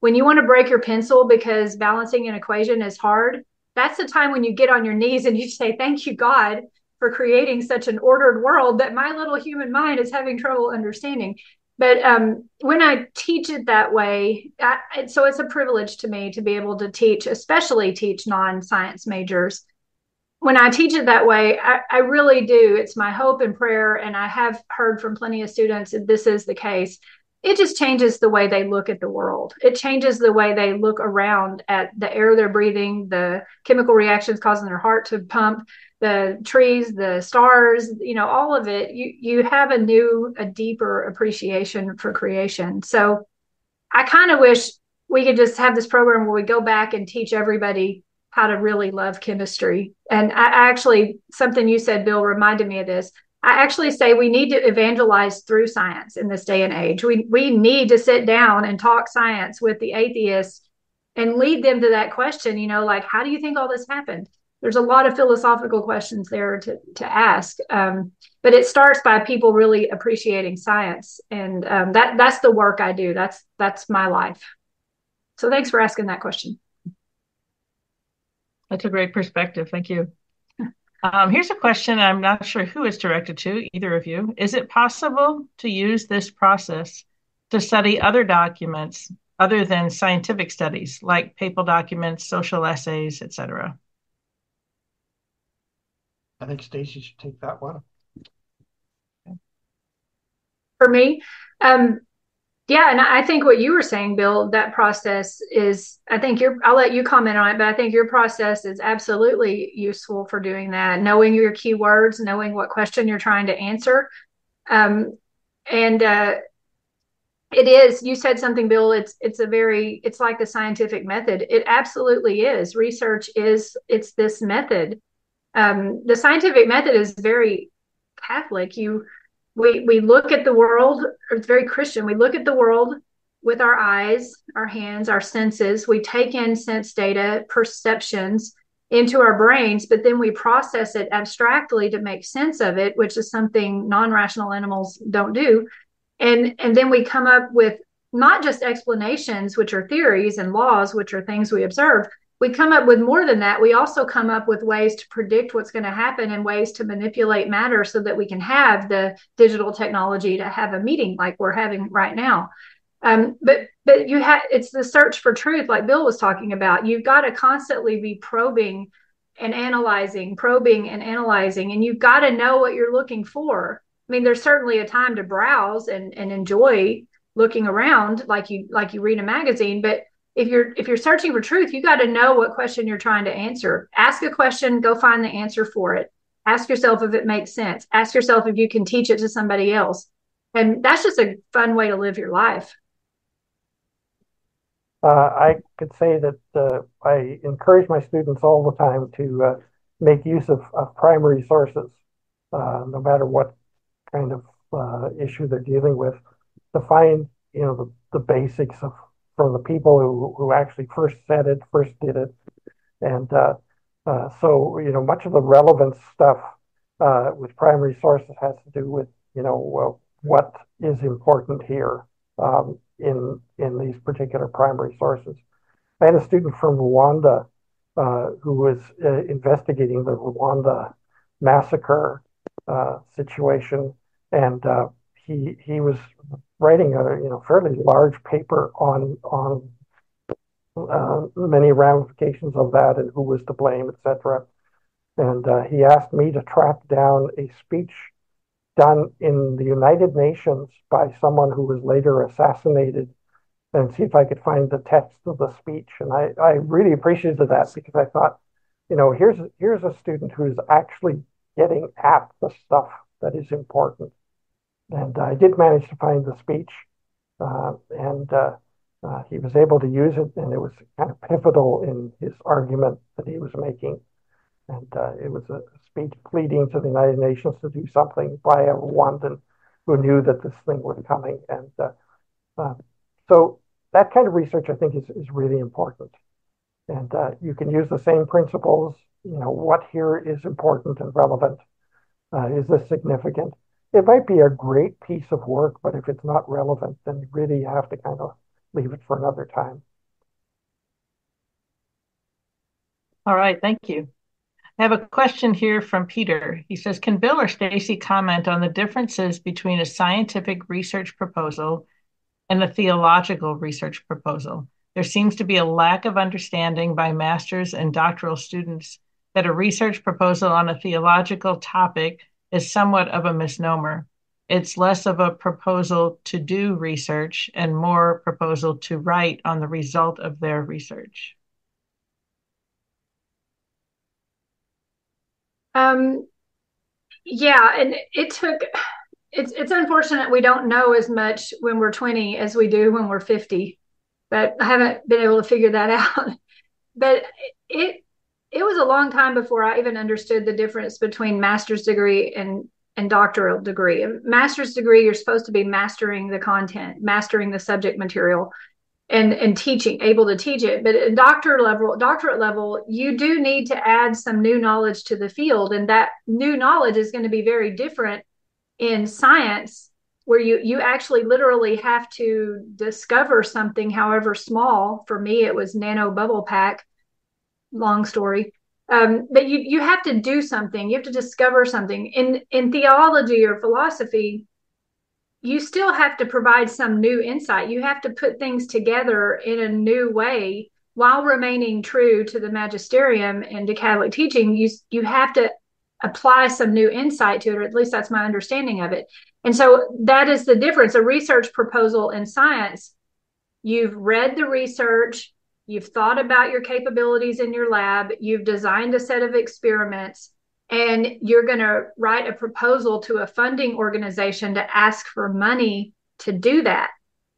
when you want to break your pencil because balancing an equation is hard, that's the time when you get on your knees and you say, thank you, God, for creating such an ordered world that my little human mind is having trouble understanding. But when I teach it that way, so it's a privilege to me to be able to teach, especially teach non-science majors. When I teach it that way, I really do. It's my hope and prayer, and I have heard from plenty of students that this is the case. It just changes the way they look at the world. It changes the way they look around at the air they're breathing, the chemical reactions causing their heart to pump, the trees, the stars, all of it. You have a deeper appreciation for creation. So I kind of wish we could just have this program where we go back and teach everybody how to really love chemistry. And I actually, something you said, Bill, reminded me of this. I actually say we need to evangelize through science in this day and age. We need to sit down and talk science with the atheists and lead them to that question, like, how do you think all this happened? There's a lot of philosophical questions there to ask. But it starts by people really appreciating science. And that's the work I do. That's my life. So thanks for asking that question.
That's a great perspective. Thank you. Here's a question I'm not sure who it's directed to, either of you. Is it possible to use this process to study other documents other than scientific studies, like papal documents, social essays, etc.?
I think Stacy should take that one.
For me, yeah, and I think what you were saying, Bill, that process is, I'll let you comment on it, but I think your process is absolutely useful for doing that, knowing your keywords, knowing what question you're trying to answer. And it is, you said something, Bill, it's like the scientific method. It absolutely is. Research it's this method. The scientific method is very Catholic. We look at the world, it's very Christian. We look at the world with our eyes, our hands, our senses. We take in sense data, perceptions into our brains, but then we process it abstractly to make sense of it, which is something non-rational animals don't do. And then we come up with not just explanations, which are theories, and laws, which are things we observe. We come up with more than that. We also come up with ways to predict what's going to happen and ways to manipulate matter so that we can have the digital technology to have a meeting like we're having right now. But it's the search for truth, like Bill was talking about. You've got to constantly be probing and analyzing, and you've got to know what you're looking for. I mean, there's certainly a time to browse and enjoy looking around like you read a magazine, but if you're searching for truth, you got to know what question you're trying to answer. Ask a question, go find the answer for it. Ask yourself if it makes sense. Ask yourself if you can teach it to somebody else. And that's just a fun way to live your life.
I could say that I encourage my students all the time to make use of primary sources, no matter what kind of issue they're dealing with, to find the basics from the people who actually first said it, first did it. And so, much of the relevant stuff with primary sources has to do with, what is important here in these particular primary sources. I had a student from Rwanda who was investigating the Rwanda massacre situation, and he was writing a fairly large paper on many ramifications of that and who was to blame, etc. And he asked me to track down a speech done in the United Nations by someone who was later assassinated, and see if I could find the text of the speech. And I really appreciated that, because I thought, here's a student who's actually getting at the stuff that is important. And I did manage to find the speech, and he was able to use it, and it was kind of pivotal in his argument that he was making. And it was a speech pleading to the United Nations to do something by a Rwandan who knew that this thing was coming. And so that kind of research, I think, is really important. And you can use the same principles. What here is important and relevant? Is this significant? It might be a great piece of work, but if it's not relevant, then you really have to kind of leave it for another time.
All right, thank you. I have a question here from Peter. He says, can Bill or Stacy comment on the differences between a scientific research proposal and a theological research proposal? There seems to be a lack of understanding by master's and doctoral students that a research proposal on a theological topic is somewhat of a misnomer. It's less of a proposal to do research and more proposal to write on the result of their research.
Yeah, and it's unfortunate we don't know as much when we're 20 as we do when we're 50, but I haven't been able to figure that out. But it was a long time before I even understood the difference between master's degree and doctoral degree. A master's degree, you're supposed to be mastering the content, mastering the subject material, and teaching, able to teach it. But at doctorate level, you do need to add some new knowledge to the field, and that new knowledge is going to be very different in science, where you actually literally have to discover something, however small. For me, it was nano bubble pack. Long story. But you have to do something. You have to discover something. In theology or philosophy, you still have to provide some new insight. You have to put things together in a new way while remaining true to the magisterium and to Catholic teaching. You have to apply some new insight to it, or at least that's my understanding of it. And so that is the difference. A research proposal in science, you've read the research, you've thought about your capabilities in your lab, you've designed a set of experiments, and you're going to write a proposal to a funding organization to ask for money to do that.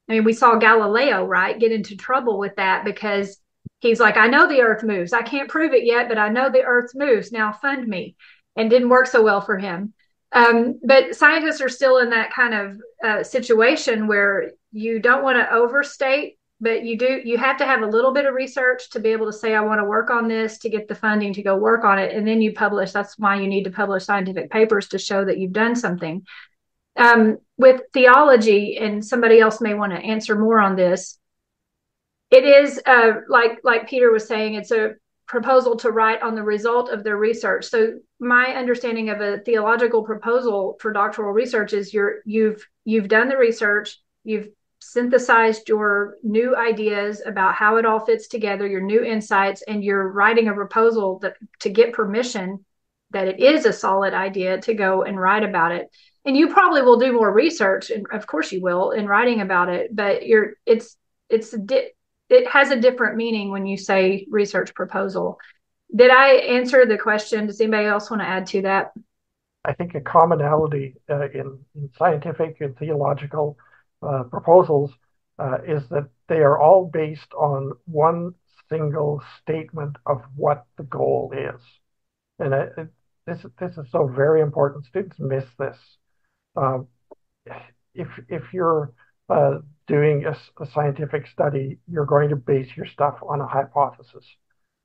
I mean, we saw Galileo, right, get into trouble with that because he's like, I know the earth moves. I can't prove it yet, but I know the earth moves. Now fund me. And didn't work so well for him. But scientists are still in that kind of situation where you don't want to overstate, but you have to have a little bit of research to be able to say, I want to work on this, to get the funding to go work on it. And then you publish. That's why you need to publish scientific papers to show that you've done something. With theology, and somebody else may want to answer more on this, it is like Peter was saying, it's a proposal to write on the result of their research. So my understanding of a theological proposal for doctoral research is you've done the research, you've synthesized your new ideas about how it all fits together, your new insights, and you're writing a proposal to get permission that it is a solid idea to go and write about it. And you probably will do more research, and of course you will, in writing about it, but it has a different meaning when you say research proposal. Did I answer the question? Does anybody else want to add to that?
I think a commonality in scientific and theological proposals is that they are all based on one single statement of what the goal is. And this is so very important. Students miss this. If you're doing a scientific study, you're going to base your stuff on a hypothesis.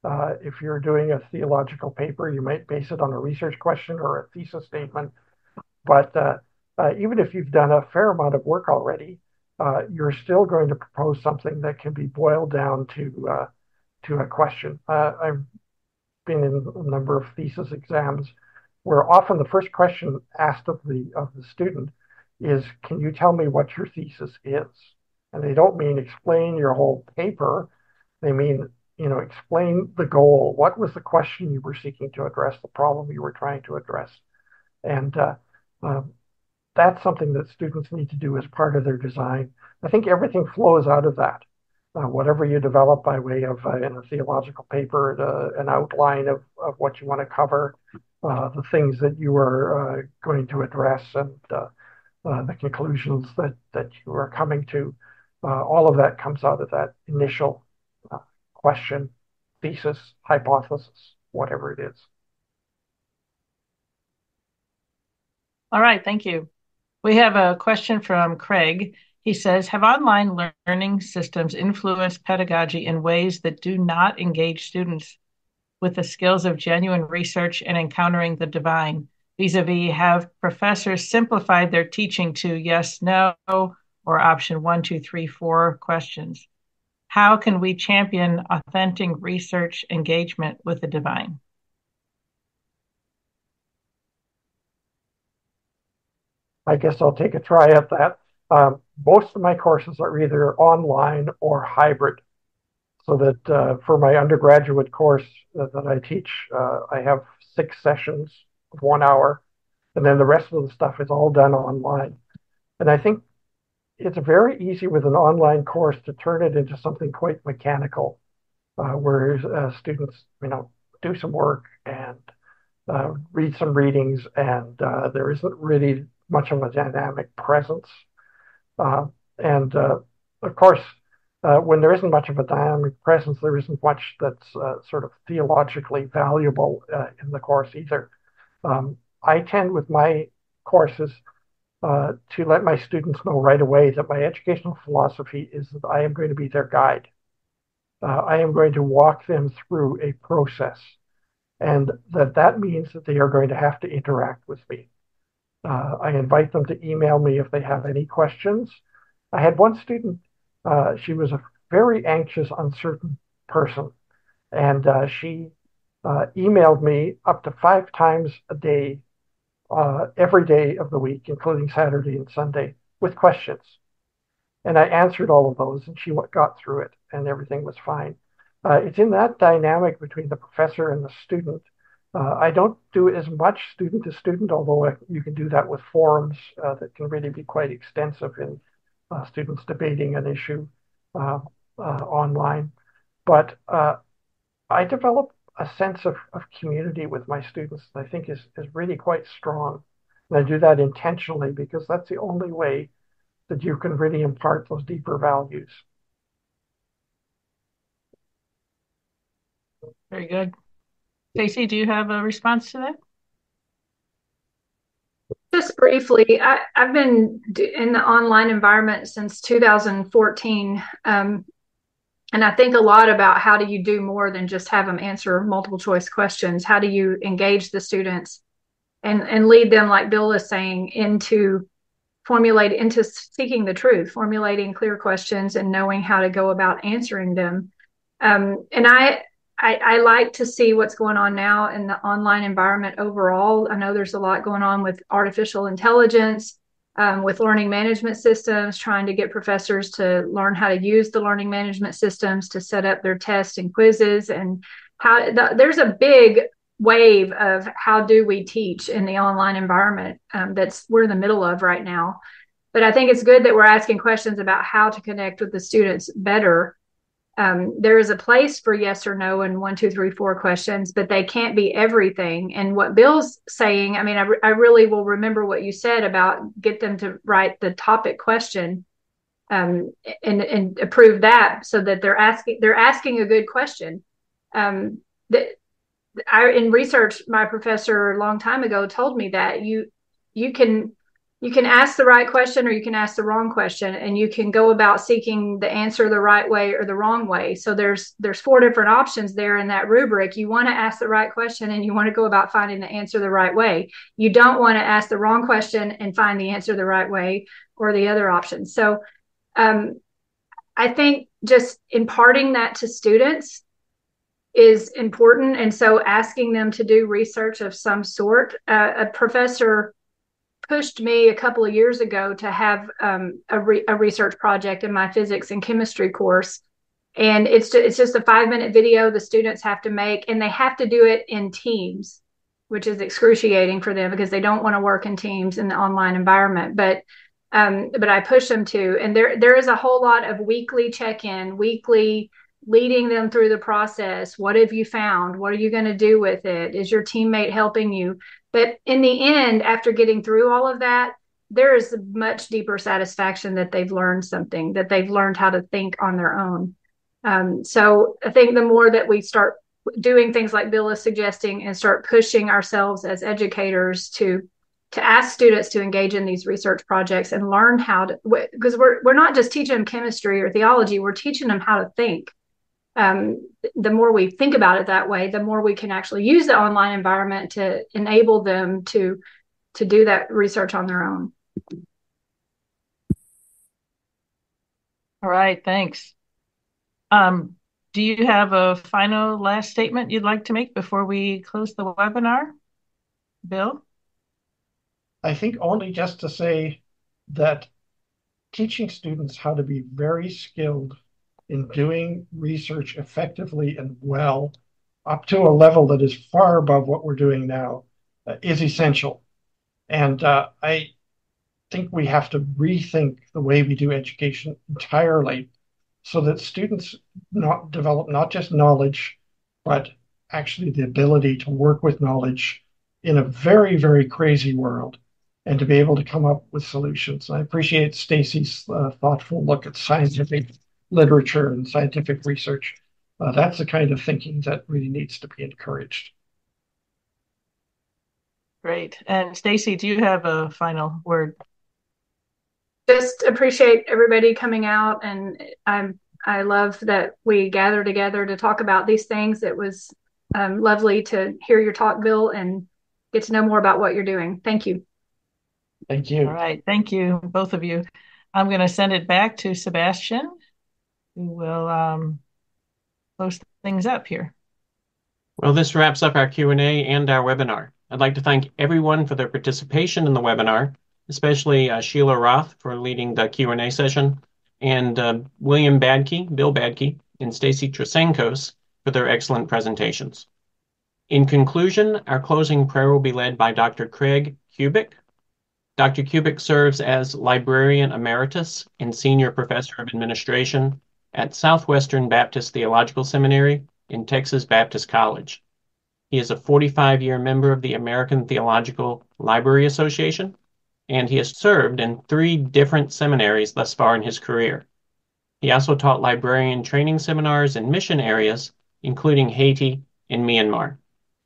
If you're doing a theological paper, you might base it on a research question or a thesis statement. But even if you've done a fair amount of work already, you're still going to propose something that can be boiled down to a question. I've been in a number of thesis exams where often the first question asked of the student is, can you tell me what your thesis is? And they don't mean explain your whole paper. They mean, explain the goal. What was the question you were seeking to address, the problem you were trying to address? And that's something that students need to do as part of their design. I think everything flows out of that. Whatever you develop by way of in a theological paper, an outline of what you want to cover, the things that you are going to address, and the conclusions that you are coming to, all of that comes out of that initial question, thesis, hypothesis, whatever it is.
All right, thank you. We have a question from Craig. He says, have online learning systems influenced pedagogy in ways that do not engage students with the skills of genuine research and encountering the divine? Vis-a-vis, have professors simplified their teaching to yes, no, or option 1, 2, 3, 4 questions? How can we champion authentic research engagement with the divine?
I guess I'll take a try at that. Most of my courses are either online or hybrid. So that for my undergraduate course that I teach, I have 6 sessions of 1 hour, and then the rest of the stuff is all done online. And I think it's very easy with an online course to turn it into something quite mechanical, where students, do some work and read some readings, and there isn't really much of a dynamic presence. And of course, when there isn't much of a dynamic presence, there isn't much that's sort of theologically valuable in the course either. I tend with my courses to let my students know right away that my educational philosophy is that I am going to be their guide. I am going to walk them through a process, and that means that they are going to have to interact with me. I invite them to email me if they have any questions. I had one student, she was a very anxious, uncertain person, and she emailed me up to 5 times a day, every day of the week, including Saturday and Sunday, with questions. And I answered all of those, and she got through it, and everything was fine. It's in that dynamic between the professor and the student. I don't do as much student to student, although you can do that with forums that can really be quite extensive in students debating an issue online. But I develop a sense of community with my students that I think is really quite strong. And I do that intentionally because that's the only way that you can really impart those deeper values.
Very good. Stacey, do you have a response to that?
Just briefly, I've been in the online environment since 2014. And I think a lot about how do you do more than just have them answer multiple choice questions? How do you engage the students and lead them, like Bill is saying, into seeking the truth, formulating clear questions and knowing how to go about answering them. And I like to see what's going on now in the online environment overall. I know there's a lot going on with artificial intelligence, with learning management systems, trying to get professors to learn how to use the learning management systems to set up their tests and quizzes, and there's a big wave of how do we teach in the online environment we're in the middle of right now. But I think it's good that we're asking questions about how to connect with the students better. There is a place for yes or no and 1, 2, 3, 4 questions, but they can't be everything. And what Bill's saying, I mean, I really will remember what you said about get them to write the topic question and approve that so that they're asking a good question. In research, my professor a long time ago told me that you can ask the right question or you can ask the wrong question, and you can go about seeking the answer the right way or the wrong way. So there's 4 different options there in that rubric. You want to ask the right question and you want to go about finding the answer the right way. You don't want to ask the wrong question and find the answer the right way or the other option. So I think just imparting that to students is important. And so asking them to do research of some sort. A professor pushed me a couple of years ago to have a research project in my physics and chemistry course. And it's just a 5-minute video the students have to make, and they have to do it in teams, which is excruciating for them because they don't want to work in teams in the online environment. But I push them to, and there is a whole lot of weekly check-in, weekly leading them through the process. What have you found? What are you going to do with it? Is your teammate helping you? But in the end, after getting through all of that, there is a much deeper satisfaction that they've learned something, that they've learned how to think on their own. So I think the more that we start doing things like Bill is suggesting and start pushing ourselves as educators to ask students to engage in these research projects and learn how to, because we're not just teaching them chemistry or theology, we're teaching them how to think. The more we think about it that way, the more we can actually use the online environment to enable them to do that research on their own.
All right, thanks. Do you have a final last statement you'd like to make before we close the webinar, Bill?
I think only just to say that teaching students how to be very skilled in doing research effectively and well, up to a level that is far above what we're doing now, is essential. And I think we have to rethink the way we do education entirely so that students develop not just knowledge, but actually the ability to work with knowledge in a very, very crazy world and to be able to come up with solutions. I appreciate Stacey's thoughtful look at scientific literature and scientific research. That's the kind of thinking that really needs to be encouraged.
Great. And Stacy, do you have a final word?
Just appreciate everybody coming out, and I love that we gather together to talk about these things. It was lovely to hear your talk, Bill, and get to know more about what you're doing. Thank you.
Thank you.
All right. Thank you, both of you. I'm going to send it back to Sebastian, who will close things up here.
Well, this wraps up our Q&A and our webinar. I'd like to thank everyone for their participation in the webinar, especially Sheila Roth for leading the Q&A session, and William Badke, Bill Badke, and Stacy Trasenkos for their excellent presentations. In conclusion, our closing prayer will be led by Dr. Craig Kubik. Dr. Kubik serves as Librarian Emeritus and Senior Professor of Administration at Southwestern Baptist Theological Seminary in Texas Baptist College. He is a 45-year member of the American Theological Library Association, and he has served in 3 different seminaries thus far in his career. He also taught librarian training seminars in mission areas, including Haiti and Myanmar.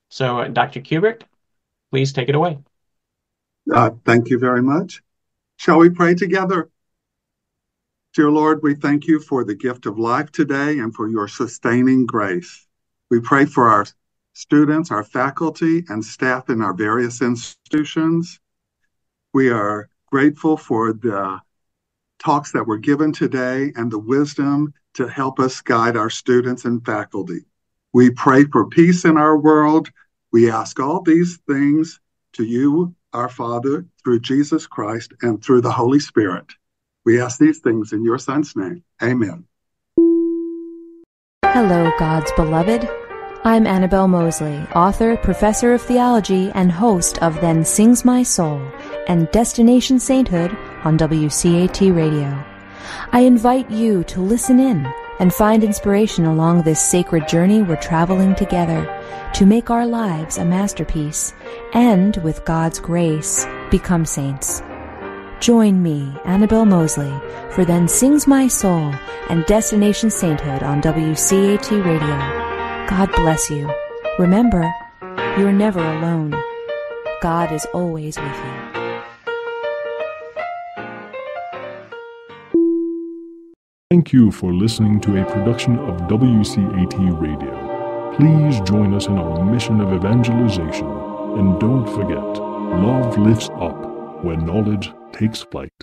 So, Dr. Kubik, please take it away.
Thank you very much. Shall we pray together? Dear Lord, we thank you for the gift of life today and for your sustaining grace. We pray for our students, our faculty, and staff in our various institutions. We are grateful for the talks that were given today and the wisdom to help us guide our students and faculty. We pray for peace in our world. We ask all these things to you, our Father, through Jesus Christ and through the Holy Spirit. We ask these things in your Son's name. Amen.
Hello, God's beloved. I'm Annabelle Mosley, author, professor of theology, and host of Then Sings My Soul and Destination Sainthood on WCAT Radio. I invite you to listen in and find inspiration along this sacred journey we're traveling together to make our lives a masterpiece and, with God's grace, become saints. Join me, Annabelle Mosley, for Then Sings My Soul and Destination Sainthood on WCAT Radio. God bless you. Remember, you're never alone. God is always with you.
Thank you for listening to a production of WCAT Radio. Please join us in our mission of evangelization. And don't forget, love lifts up when knowledge takes flight.